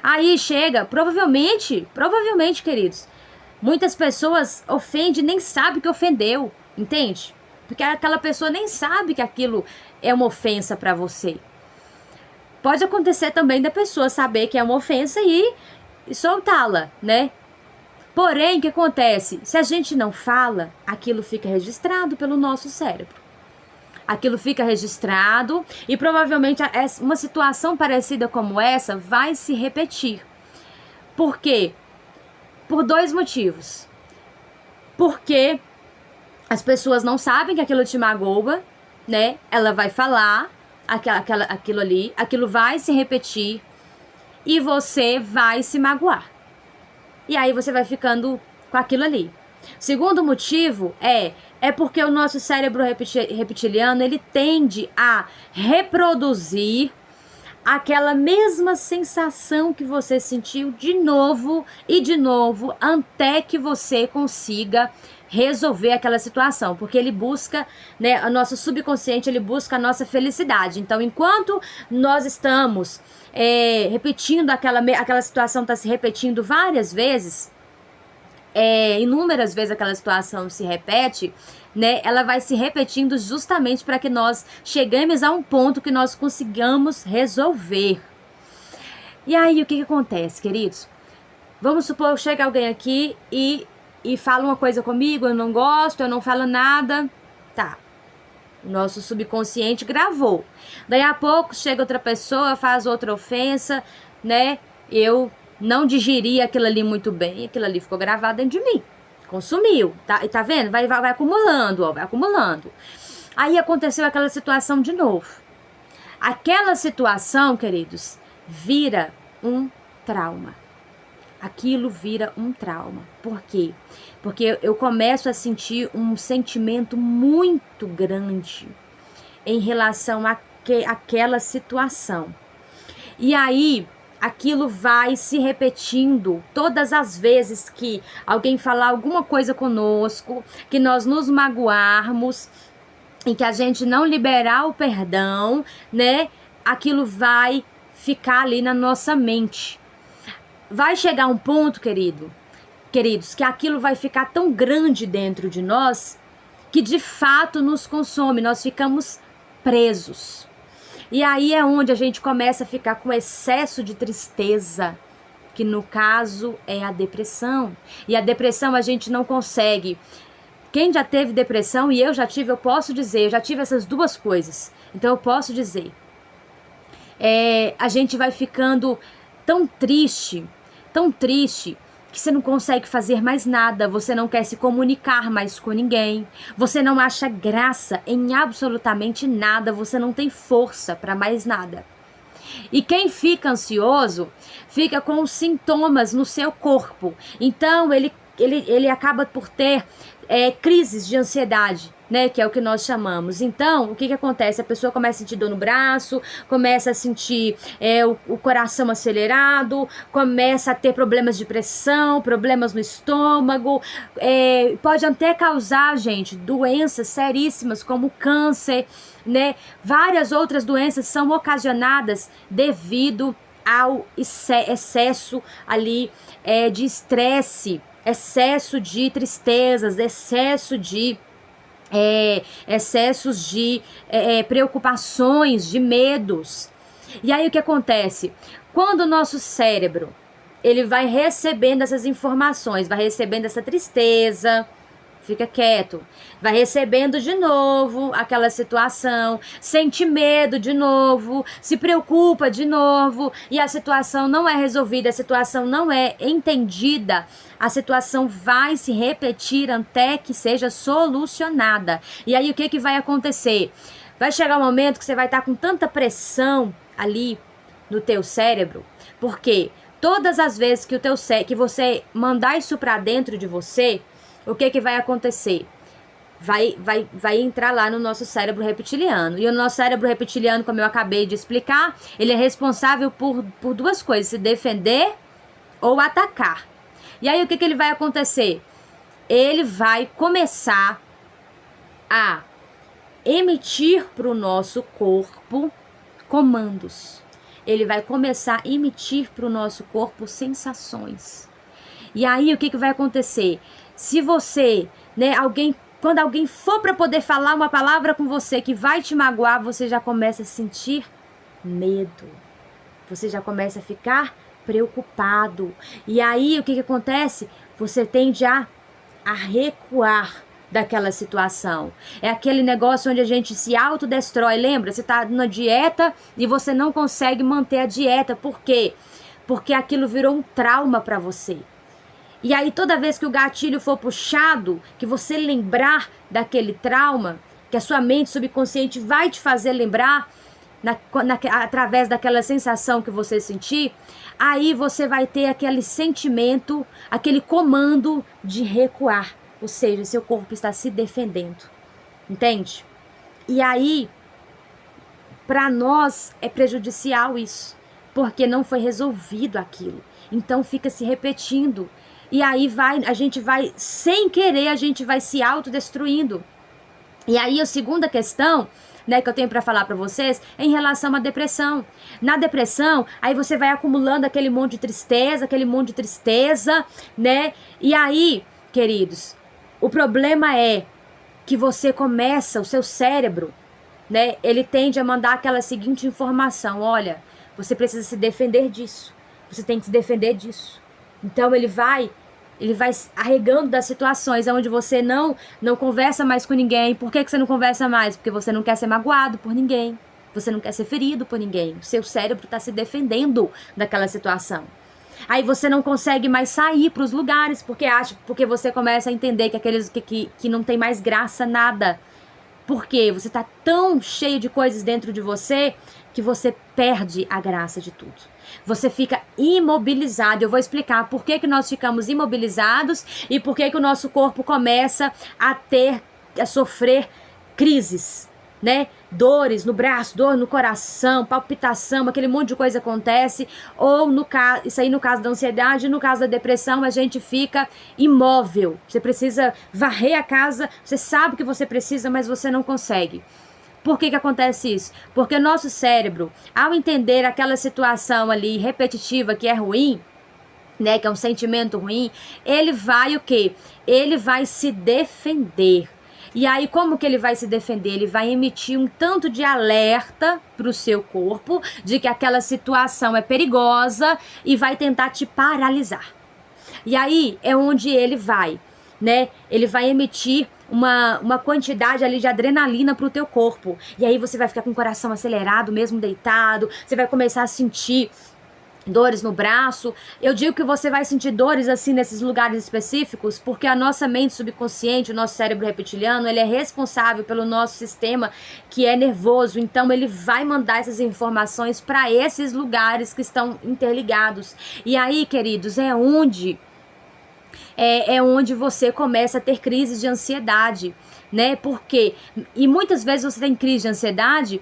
[SPEAKER 1] Aí chega, provavelmente, queridos, muitas pessoas ofendem e nem sabem que ofendeu, entende? Porque aquela pessoa nem sabe que aquilo é uma ofensa para você. Pode acontecer também da pessoa saber que é uma ofensa e soltá-la, né? Porém, o que acontece? Se a gente não fala, aquilo fica registrado pelo nosso cérebro. Aquilo fica registrado e provavelmente uma situação parecida como essa vai se repetir. Por quê? Por dois motivos. Porque as pessoas não sabem que aquilo te magoa, né? Ela vai falar aquilo ali, aquilo vai se repetir e você vai se magoar. E aí você vai ficando com aquilo ali. Segundo motivo é porque o nosso cérebro reptiliano, ele tende a reproduzir aquela mesma sensação que você sentiu de novo e de novo, até que você consiga resolver aquela situação, porque ele busca, né, o nosso subconsciente, ele busca a nossa felicidade. Então, enquanto nós estamos repetindo aquela situação, está se repetindo várias vezes, inúmeras vezes aquela situação se repete, né? Ela vai se repetindo justamente para que nós cheguemos a um ponto que nós consigamos resolver. E aí, o que acontece, queridos? Vamos supor, chega alguém aqui e fala uma coisa comigo, eu não gosto, eu não falo nada. Tá. O nosso subconsciente gravou. Daí a pouco chega outra pessoa, faz outra ofensa, né? Eu não digeri aquilo ali muito bem, aquilo ali ficou gravado dentro de mim. Consumiu, tá vendo? Vai acumulando, ó, vai acumulando. Aí aconteceu aquela situação de novo. Aquela situação, queridos, vira um trauma. Aquilo vira um trauma. Por quê? Porque eu começo a sentir um sentimento muito grande em relação àquela situação. E aí, aquilo vai se repetindo todas as vezes que alguém falar alguma coisa conosco, que nós nos magoarmos, em que a gente não liberar o perdão, né? Aquilo vai ficar ali na nossa mente. Vai chegar um ponto, queridos, que aquilo vai ficar tão grande dentro de nós que de fato nos consome, nós ficamos presos. E aí é onde a gente começa a ficar com excesso de tristeza, que no caso é a depressão. E a depressão a gente não consegue. Quem já teve depressão, e eu já tive, eu posso dizer, eu já tive essas duas coisas. Então eu posso dizer a gente vai ficando tão triste, que você não consegue fazer mais nada, você não quer se comunicar mais com ninguém, você não acha graça em absolutamente nada, você não tem força para mais nada. E quem fica ansioso fica com os sintomas no seu corpo. Então ele acaba por ter crises de ansiedade, né, que é o que nós chamamos. Então, o que acontece? A pessoa começa a sentir dor no braço, começa a sentir o coração acelerado, começa a ter problemas de pressão, problemas no estômago, pode até causar, gente, doenças seríssimas como câncer, né? Várias outras doenças são ocasionadas devido ao excesso ali de estresse, excesso de tristezas, excessos de preocupações, de medos. E aí o que acontece? Quando o nosso cérebro ele vai recebendo essas informações, vai recebendo essa tristeza, fica quieto, vai recebendo de novo aquela situação, sente medo de novo, se preocupa de novo, e a situação não é resolvida, a situação não é entendida, a situação vai se repetir até que seja solucionada. E aí o que vai acontecer? Vai chegar um momento que você vai estar com tanta pressão ali no teu cérebro, porque todas as vezes que você mandar isso para dentro de você, o que vai acontecer? Vai entrar lá no nosso cérebro reptiliano. E o nosso cérebro reptiliano, como eu acabei de explicar, ele é responsável por duas coisas: se defender ou atacar. E aí o que ele vai acontecer? Ele vai começar a emitir para o nosso corpo comandos. Ele vai começar a emitir para o nosso corpo sensações. E aí o que vai acontecer? Se você, né, quando alguém for para poder falar uma palavra com você que vai te magoar, você já começa a sentir medo. Você já começa a ficar preocupado. E aí o que acontece? Você tende a recuar daquela situação. É aquele negócio onde a gente se autodestrói. Lembra? Você está numa dieta e você não consegue manter a dieta. Por quê? Porque aquilo virou um trauma para você. E aí toda vez que o gatilho for puxado, que você lembrar daquele trauma, que a sua mente subconsciente vai te fazer lembrar, através daquela sensação que você sentir, aí você vai ter aquele sentimento, aquele comando de recuar. Ou seja, seu corpo está se defendendo. Entende? E aí, para nós é prejudicial isso, porque não foi resolvido aquilo. Então fica se repetindo. E aí a gente vai, sem querer, a gente vai se autodestruindo. E aí a segunda questão, né, que eu tenho para falar para vocês é em relação à depressão. Na depressão, aí você vai acumulando aquele monte de tristeza, né? E aí, queridos, o problema é que você começa, o seu cérebro, né, ele tende a mandar aquela seguinte informação: olha, você precisa se defender disso. Você tem que se defender disso. Então ele vai arregando das situações onde você não conversa mais com ninguém. Por que você não conversa mais? Porque você não quer ser magoado por ninguém. Você não quer ser ferido por ninguém. O seu cérebro está se defendendo daquela situação. Aí você não consegue mais sair para os lugares porque você começa a entender que não tem mais graça nada. Porque você está tão cheio de coisas dentro de você que você perde a graça de tudo. Você fica imobilizado. Eu vou explicar por que nós ficamos imobilizados e por que o nosso corpo começa a sofrer crises, né? Dores no braço, dor no coração, palpitação, aquele monte de coisa acontece. Ou isso aí no caso da ansiedade, no caso da depressão, a gente fica imóvel. Você precisa varrer a casa, você sabe que você precisa, mas você não consegue. Por que acontece isso? Porque o nosso cérebro, ao entender aquela situação ali repetitiva que é ruim, né, que é um sentimento ruim, ele vai o quê? Ele vai se defender. E aí como que ele vai se defender? Ele vai emitir um tanto de alerta para o seu corpo de que aquela situação é perigosa e vai tentar te paralisar. E aí é onde ele vai, né? Ele vai emitir uma quantidade ali de adrenalina pro teu corpo. E aí você vai ficar com o coração acelerado, mesmo deitado, você vai começar a sentir dores no braço. Eu digo que você vai sentir dores assim nesses lugares específicos porque a nossa mente subconsciente, o nosso cérebro reptiliano, ele é responsável pelo nosso sistema que é nervoso. Então ele vai mandar essas informações para esses lugares que estão interligados. E aí, queridos, é onde você começa a ter crises de ansiedade, né? Porque e muitas vezes você tem crise de ansiedade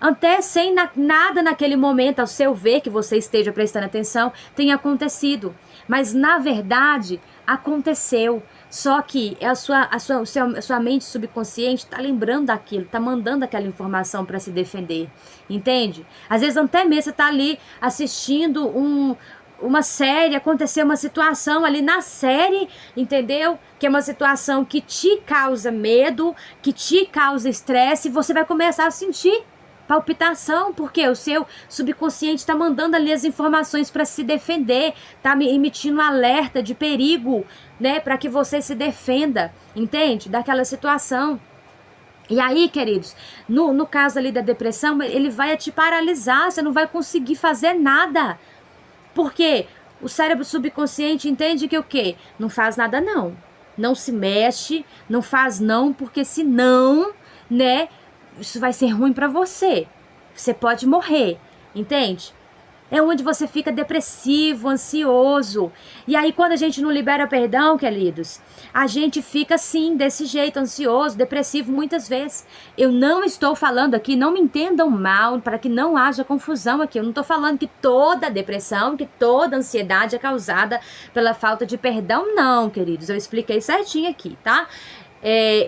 [SPEAKER 1] até sem nada naquele momento, ao seu ver, que você esteja prestando atenção, tenha acontecido. Mas, na verdade, aconteceu. Só que a sua mente subconsciente está lembrando daquilo, está mandando aquela informação para se defender. Entende? Às vezes, até mesmo você está ali assistindo uma série, aconteceu uma situação ali na série, entendeu? Que é uma situação que te causa medo, que te causa estresse, e você vai começar a sentir palpitação, porque o seu subconsciente está mandando ali as informações para se defender, está emitindo um alerta de perigo, né, para que você se defenda, entende? Daquela situação. E aí, queridos, no caso ali da depressão, ele vai te paralisar, você não vai conseguir fazer nada, porque o cérebro subconsciente entende que o quê? Não faz nada não, não se mexe, não faz não, porque senão, né, isso vai ser ruim pra você. Você pode morrer, entende? É onde você fica depressivo, ansioso. E aí quando a gente não libera perdão, queridos, a gente fica assim, desse jeito, ansioso, depressivo muitas vezes. Eu não estou falando aqui, não me entendam mal, para que não haja confusão aqui. Eu não estou falando que toda depressão, que toda ansiedade é causada pela falta de perdão, não, queridos. Eu expliquei certinho aqui, tá?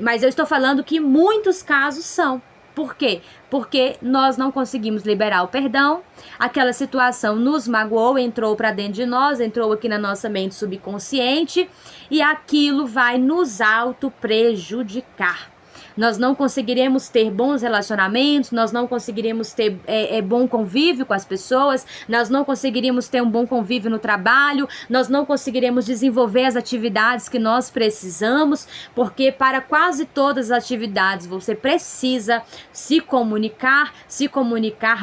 [SPEAKER 1] Mas eu estou falando que muitos casos são. Por quê? Porque nós não conseguimos liberar o perdão, aquela situação nos magoou, entrou para dentro de nós, entrou aqui na nossa mente subconsciente e aquilo vai nos auto-prejudicar. Nós não conseguiremos ter bons relacionamentos, nós não conseguiremos ter bom convívio com as pessoas, nós não conseguiríamos ter um bom convívio no trabalho, nós não conseguiremos desenvolver as atividades que nós precisamos, porque para quase todas as atividades você precisa se comunicar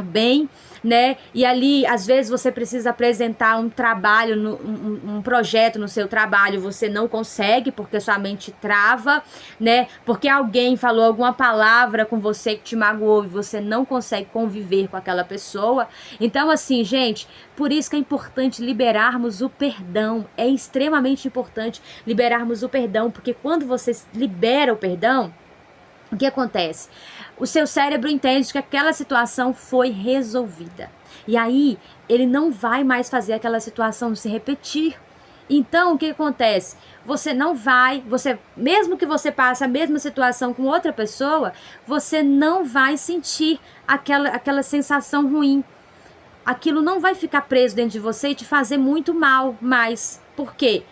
[SPEAKER 1] bem, né? E ali, às vezes, você precisa apresentar um trabalho, um projeto no seu trabalho, você não consegue porque sua mente trava, né? Porque alguém falou alguma palavra com você que te magoou e você não consegue conviver com aquela pessoa. Então, assim, gente, por isso que é importante liberarmos o perdão. É extremamente importante liberarmos o perdão, porque quando você libera o perdão, o que acontece? O seu cérebro entende que aquela situação foi resolvida. E aí, ele não vai mais fazer aquela situação se repetir. Então, o que acontece? Você não vai, mesmo que você passe a mesma situação com outra pessoa, você não vai sentir aquela sensação ruim. Aquilo não vai ficar preso dentro de você e te fazer muito mal mais. Por quê?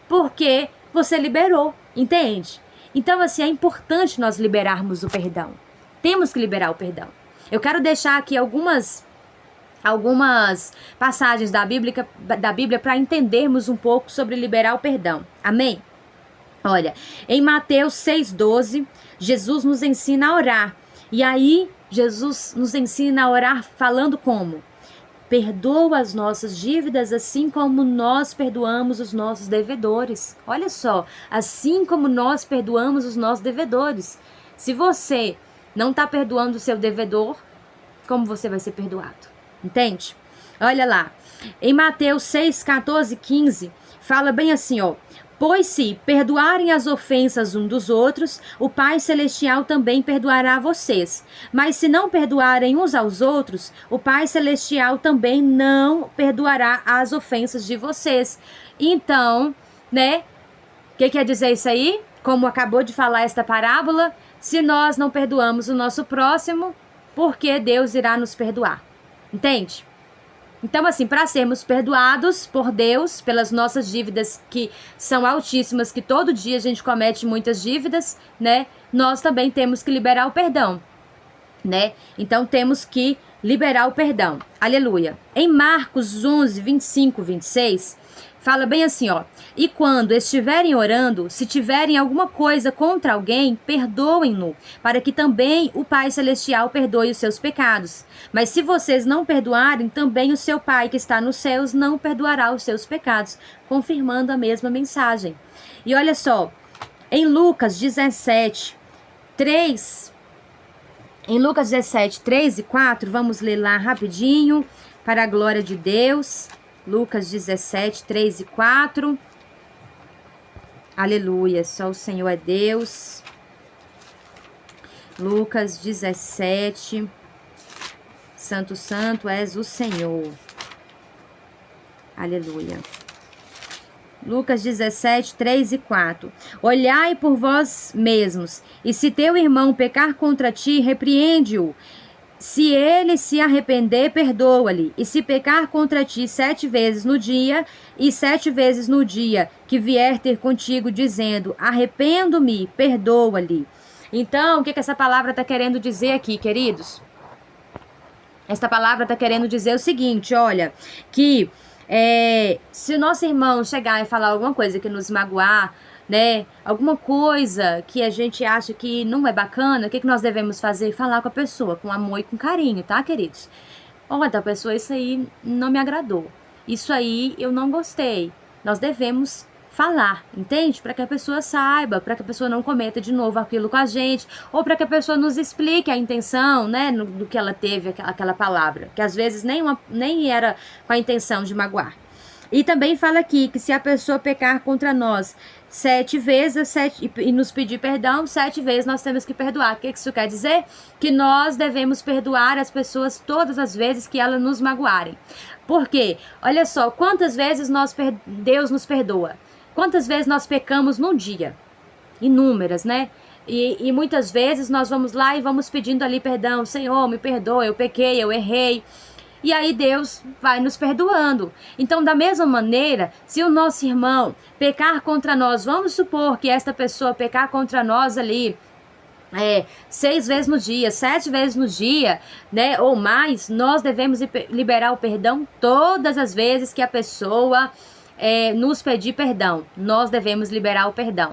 [SPEAKER 1] Porque você liberou, entende? Então, assim, é importante nós liberarmos o perdão. Temos que liberar o perdão. Eu quero deixar aqui algumas passagens da Bíblia para entendermos um pouco sobre liberar o perdão. Amém? Olha, em Mateus 6,12, Jesus nos ensina a orar. E aí, Jesus nos ensina a orar falando como? Perdoa as nossas dívidas assim como nós perdoamos os nossos devedores. Olha só, assim como nós perdoamos os nossos devedores. Se você não está perdoando o seu devedor, como você vai ser perdoado? Entende? Olha lá, em Mateus 6, 14 e 15, fala bem assim, ó. Pois se perdoarem as ofensas uns dos outros, o Pai Celestial também perdoará vocês. Mas se não perdoarem uns aos outros, o Pai Celestial também não perdoará as ofensas de vocês. Então, né? O que quer dizer isso aí? Como acabou de falar esta parábola, se nós não perdoamos o nosso próximo, por que Deus irá nos perdoar? Entende? Então, assim, para sermos perdoados por Deus pelas nossas dívidas que são altíssimas, que todo dia a gente comete muitas dívidas, né? Nós também temos que liberar o perdão, né? Então, temos que liberar o perdão. Aleluia. Em Marcos 11, 25, 26, fala bem assim, ó. E quando estiverem orando, se tiverem alguma coisa contra alguém, perdoem-no, para que também o Pai Celestial perdoe os seus pecados. Mas se vocês não perdoarem, também o seu Pai que está nos céus não perdoará os seus pecados, confirmando a mesma mensagem. E olha só, em Lucas 17, 3, em Lucas 17, 3 e 4, vamos ler lá rapidinho, para a glória de Deus. Lucas 17, 3 e 4. Aleluia, só o Senhor é Deus. Lucas 17, Santo, Santo és o Senhor. Aleluia. Lucas 17, 3 e 4. Olhai por vós mesmos, e se teu irmão pecar contra ti, repreende-o. Se ele se arrepender, perdoa-lhe. E se pecar contra ti 7 vezes no dia, e 7 vezes no dia que vier ter contigo, dizendo, arrependo-me, perdoa-lhe. Então, o que essa palavra está querendo dizer aqui, queridos? Esta palavra está querendo dizer o seguinte, olha, que se o nosso irmão chegar e falar alguma coisa que nos magoar, né, alguma coisa que a gente acha que não é bacana, o que nós devemos fazer? Falar com a pessoa, com amor e com carinho, tá, queridos? Olha, a pessoa, isso aí não me agradou, isso aí eu não gostei. Nós devemos falar, entende? Para que a pessoa saiba, para que a pessoa não cometa de novo aquilo com a gente, ou para que a pessoa nos explique a intenção, né, do que ela teve, aquela palavra, que às vezes nem era com a intenção de magoar. E também fala aqui que se a pessoa pecar contra nós 7 vezes e nos pedir perdão, 7 vezes nós temos que perdoar. O que isso quer dizer? Que nós devemos perdoar as pessoas todas as vezes que elas nos magoarem. Por quê? Olha só, quantas vezes Deus nos perdoa? Quantas vezes nós pecamos num dia? Inúmeras, né? E muitas vezes nós vamos lá e vamos pedindo ali perdão. Senhor, me perdoa, eu pequei, eu errei. E aí Deus vai nos perdoando. Então, da mesma maneira, se o nosso irmão pecar contra nós, vamos supor que esta pessoa pecar contra nós ali 6 vezes no dia, 7 vezes no dia, né, ou mais, nós devemos liberar o perdão todas as vezes que a pessoa nos pedir perdão. Nós devemos liberar o perdão.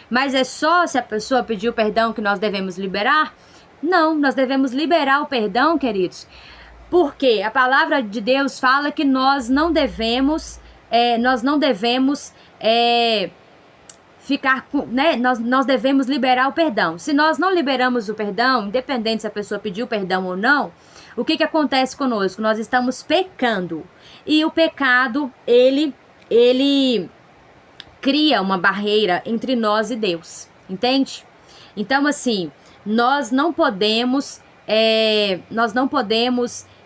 [SPEAKER 1] Mas é só se a pessoa pedir o perdão que nós devemos liberar? Não, nós devemos liberar o perdão, queridos. Porque a palavra de Deus fala que nós não devemos ficar com, né? Nós devemos liberar o perdão. Se nós não liberamos o perdão, independente se a pessoa pediu perdão ou não, o que acontece conosco? Nós estamos pecando. E o pecado, ele cria uma barreira entre nós e Deus. Entende? Então, assim, nós não podemos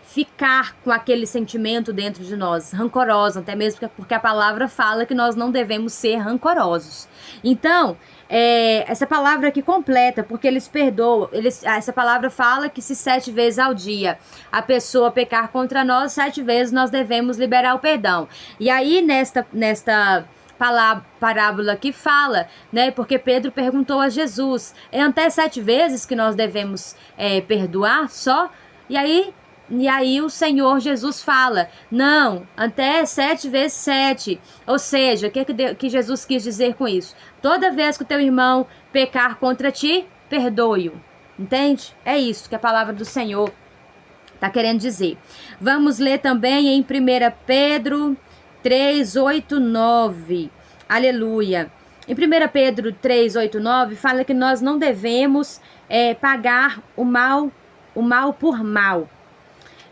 [SPEAKER 1] ficar com aquele sentimento dentro de nós, rancorosos, até mesmo porque a palavra fala que nós não devemos ser rancorosos. Então, essa palavra aqui completa, porque eles perdoam, essa palavra fala que se 7 vezes ao dia a pessoa pecar contra nós, 7 vezes nós devemos liberar o perdão. E aí, nesta parábola que fala, né? Porque Pedro perguntou a Jesus, é até 7 vezes que nós devemos perdoar só? E aí o Senhor Jesus fala, não, até 7 vezes 7. Ou seja, o que Jesus quis dizer com isso? Toda vez que o teu irmão pecar contra ti, perdoe-o. Entende? É isso que a palavra do Senhor está querendo dizer. Vamos ler também em 1 Pedro 3, 8, 9. Aleluia. Em 1 Pedro 3, 8, 9, fala que nós não devemos pagar o mal por mal.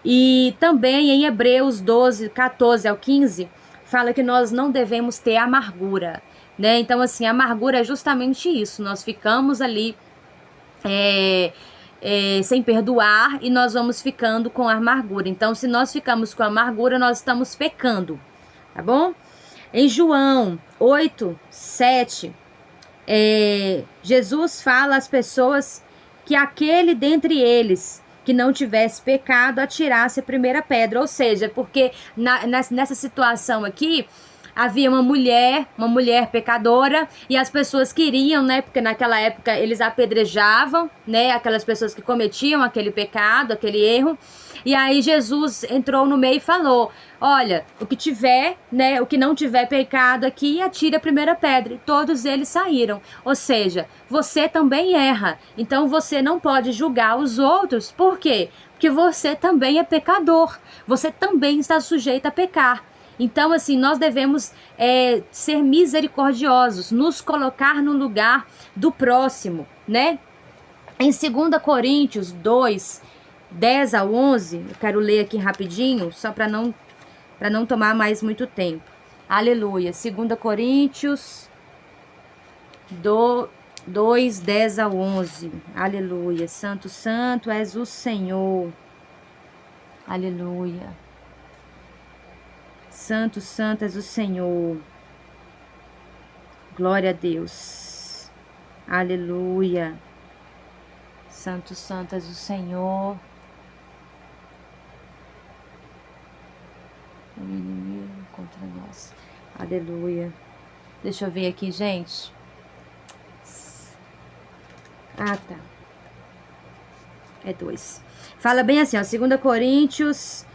[SPEAKER 1] E também em Hebreus 12, 14 ao 15, fala que nós não devemos ter amargura, né? Então, assim, a amargura é justamente isso. Nós ficamos ali sem perdoar e nós vamos ficando com amargura. Então, se nós ficamos com amargura, nós estamos pecando, tá bom? Em João 8, 7, Jesus fala às pessoas que aquele dentre eles que não tivesse pecado, atirasse a primeira pedra. Ou seja, porque nessa situação aqui, havia uma mulher pecadora, e as pessoas queriam, né, porque naquela época eles apedrejavam, né, aquelas pessoas que cometiam aquele pecado, aquele erro. E aí Jesus entrou no meio e falou: olha, o que tiver, né, o que não tiver pecado aqui, atire a primeira pedra. E todos eles saíram. Ou seja, você também erra. Então você não pode julgar os outros. Por quê? Porque você também é pecador. Você também está sujeito a pecar. Então, assim, nós devemos ser misericordiosos, nos colocar no lugar do próximo, né? Em 2 Coríntios 2, 10 a 11, eu quero ler aqui rapidinho, só para não tomar mais muito tempo. Aleluia. 2 Coríntios 2, 10 a 11. Aleluia. Santo, santo és o Senhor. Aleluia. Santo, santo és o Senhor. Glória a Deus. Aleluia. Santo, santo és o Senhor. O inimigo contra nós. Aleluia. Deixa eu ver aqui, gente. Ah, tá. É 2. Fala bem assim, ó. 2 Coríntios...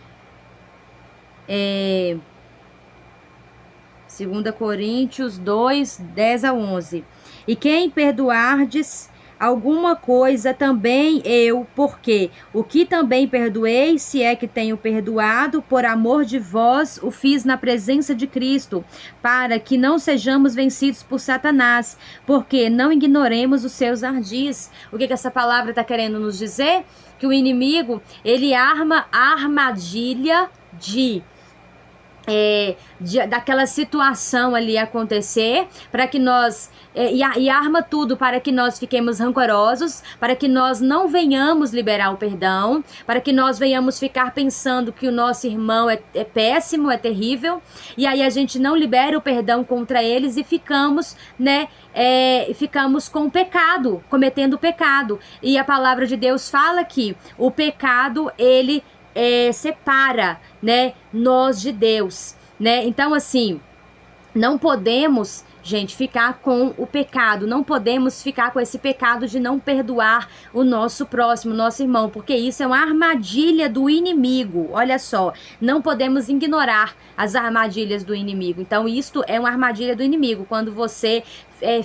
[SPEAKER 1] 2 Coríntios 2, 10 a 11. E quem perdoardes alguma coisa, também eu, porque o que também perdoei, se é que tenho perdoado, por amor de vós, o fiz na presença de Cristo, para que não sejamos vencidos por Satanás, porque não ignoremos os seus ardis. O que essa palavra está querendo nos dizer? Que o inimigo, ele arma a armadilha daquela situação ali acontecer, para que nós e arma tudo para que nós fiquemos rancorosos, para que nós não venhamos liberar o perdão, para que nós venhamos ficar pensando que o nosso irmão é péssimo, é terrível, e aí a gente não libera o perdão contra eles e ficamos, né, ficamos com o pecado, cometendo pecado. E a palavra de Deus fala que o pecado, ele separa, né, nós de Deus, né? Então, assim, não podemos, gente, ficar com o pecado, não podemos ficar com esse pecado de não perdoar o nosso próximo, nosso irmão, porque isso é uma armadilha do inimigo. Olha só, não podemos ignorar as armadilhas do inimigo. Então, isto é uma armadilha do inimigo, quando você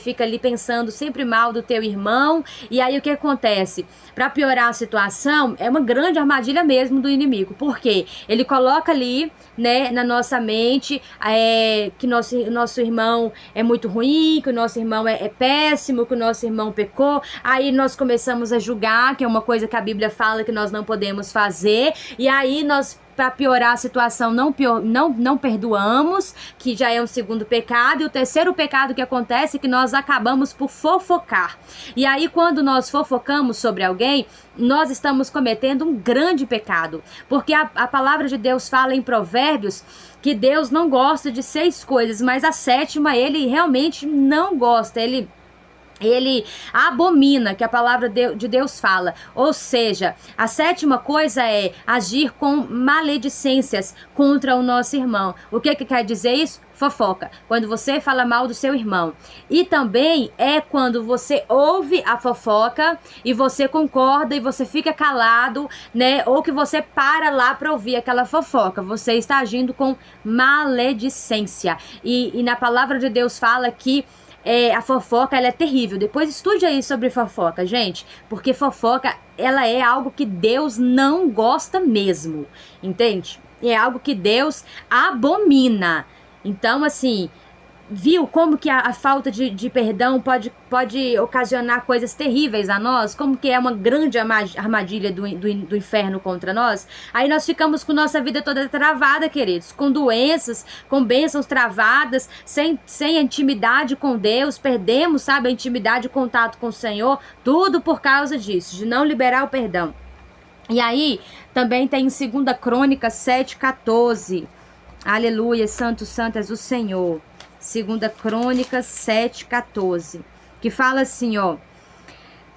[SPEAKER 1] fica ali pensando sempre mal do teu irmão, e aí o que acontece? Para piorar a situação, é uma grande armadilha mesmo do inimigo, porque ele coloca ali, né, na nossa mente que nosso irmão é muito ruim, que o nosso irmão é péssimo, que o nosso irmão pecou. Aí nós começamos a julgar, que é uma coisa que a Bíblia fala que nós não podemos fazer, e aí nós, para piorar a situação, não perdoamos, que já é um segundo pecado. E o terceiro pecado que acontece é que nós acabamos por fofocar. E aí, quando nós fofocamos sobre alguém, nós estamos cometendo um grande pecado. Porque a palavra de Deus fala em Provérbios que Deus não gosta de 6 coisas, mas a 7ª ele realmente não gosta. Ele abomina, que a palavra de Deus fala. Ou seja, a 7ª coisa é agir com maledicências contra o nosso irmão. O que quer dizer isso? Fofoca. Quando você fala mal do seu irmão. E também é quando você ouve a fofoca e você concorda e você fica calado, né? Ou que você para lá para ouvir aquela fofoca. Você está agindo com maledicência. E na palavra de Deus fala que a fofoca, ela é terrível. Depois estude aí sobre fofoca, gente, porque fofoca, ela é algo que Deus não gosta mesmo, entende? É algo que Deus abomina. Então, assim, viu como que a falta de perdão pode ocasionar coisas terríveis a nós? Como que é uma grande armadilha do inferno contra nós? Aí nós ficamos com nossa vida toda travada, queridos, com doenças, com bênçãos travadas, sem intimidade com Deus, perdemos, sabe, a intimidade, o contato com o Senhor, tudo por causa disso, de não liberar o perdão. E aí, também tem em 2 Crônicas 7:14, aleluia, santo, santo és o Senhor. 2 Crônicas 7:14, que fala assim, ó: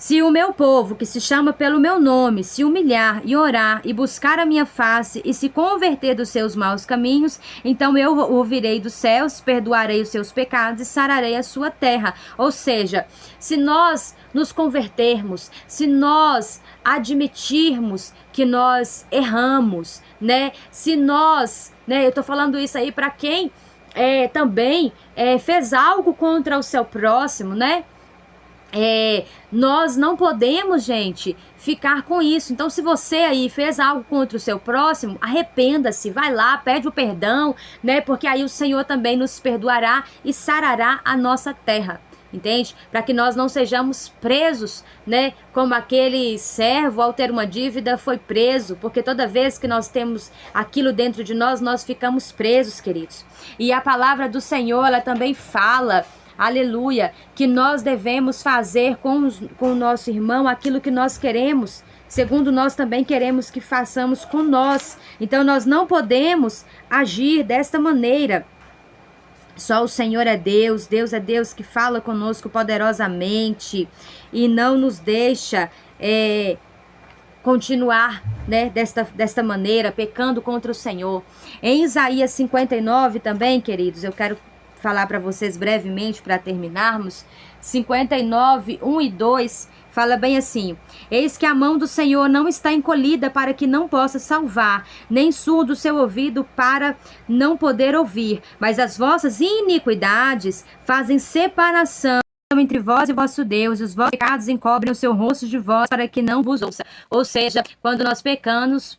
[SPEAKER 1] Se o meu povo, que se chama pelo meu nome, se humilhar e orar e buscar a minha face e se converter dos seus maus caminhos, então eu ouvirei dos céus, perdoarei os seus pecados e sararei a sua terra. Ou seja, se nós nos convertermos, se nós admitirmos que nós erramos, né? Se nós, né? Eu tô falando isso aí para quem também fez algo contra o seu próximo, né? Nós não podemos, gente, ficar com isso. Então, se você aí fez algo contra o seu próximo, arrependa-se, vai lá, pede o perdão, né? Porque aí o Senhor também nos perdoará e sarará a nossa terra. Entende? Para que nós não sejamos presos, né? Como aquele servo, ao ter uma dívida, foi preso. Porque toda vez que nós temos aquilo dentro de nós, nós ficamos presos, queridos. E a palavra do Senhor, ela também fala, aleluia, que nós devemos fazer com o nosso irmão aquilo que nós queremos, segundo nós também queremos que façamos com nós. Então nós não podemos agir desta maneira. Só o Senhor é Deus, Deus é Deus que fala conosco poderosamente e não nos deixa continuar, né, desta maneira, pecando contra o Senhor. Em Isaías 59 também, queridos, eu quero falar para vocês brevemente para terminarmos. 59, 1 e 2 fala bem assim: eis que a mão do Senhor não está encolhida para que não possa salvar, nem surdo o seu ouvido para não poder ouvir, mas as vossas iniquidades fazem separação entre vós e vosso Deus, e os vossos pecados encobrem o seu rosto de vós para que não vos ouça. Ou seja, quando nós pecamos,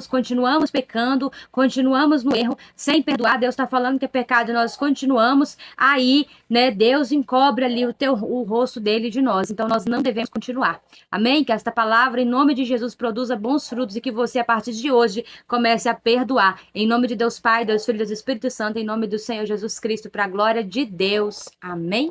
[SPEAKER 1] continuamos pecando, continuamos no erro, sem perdoar. Deus está falando que é pecado e nós continuamos, aí, né, Deus encobre ali o rosto dele de nós. Então nós não devemos continuar. Amém? Que esta palavra, em nome de Jesus, produza bons frutos e que você, a partir de hoje, comece a perdoar. Em nome de Deus Pai, Deus Filho e Deus Espírito Santo, em nome do Senhor Jesus Cristo, para a glória de Deus. Amém?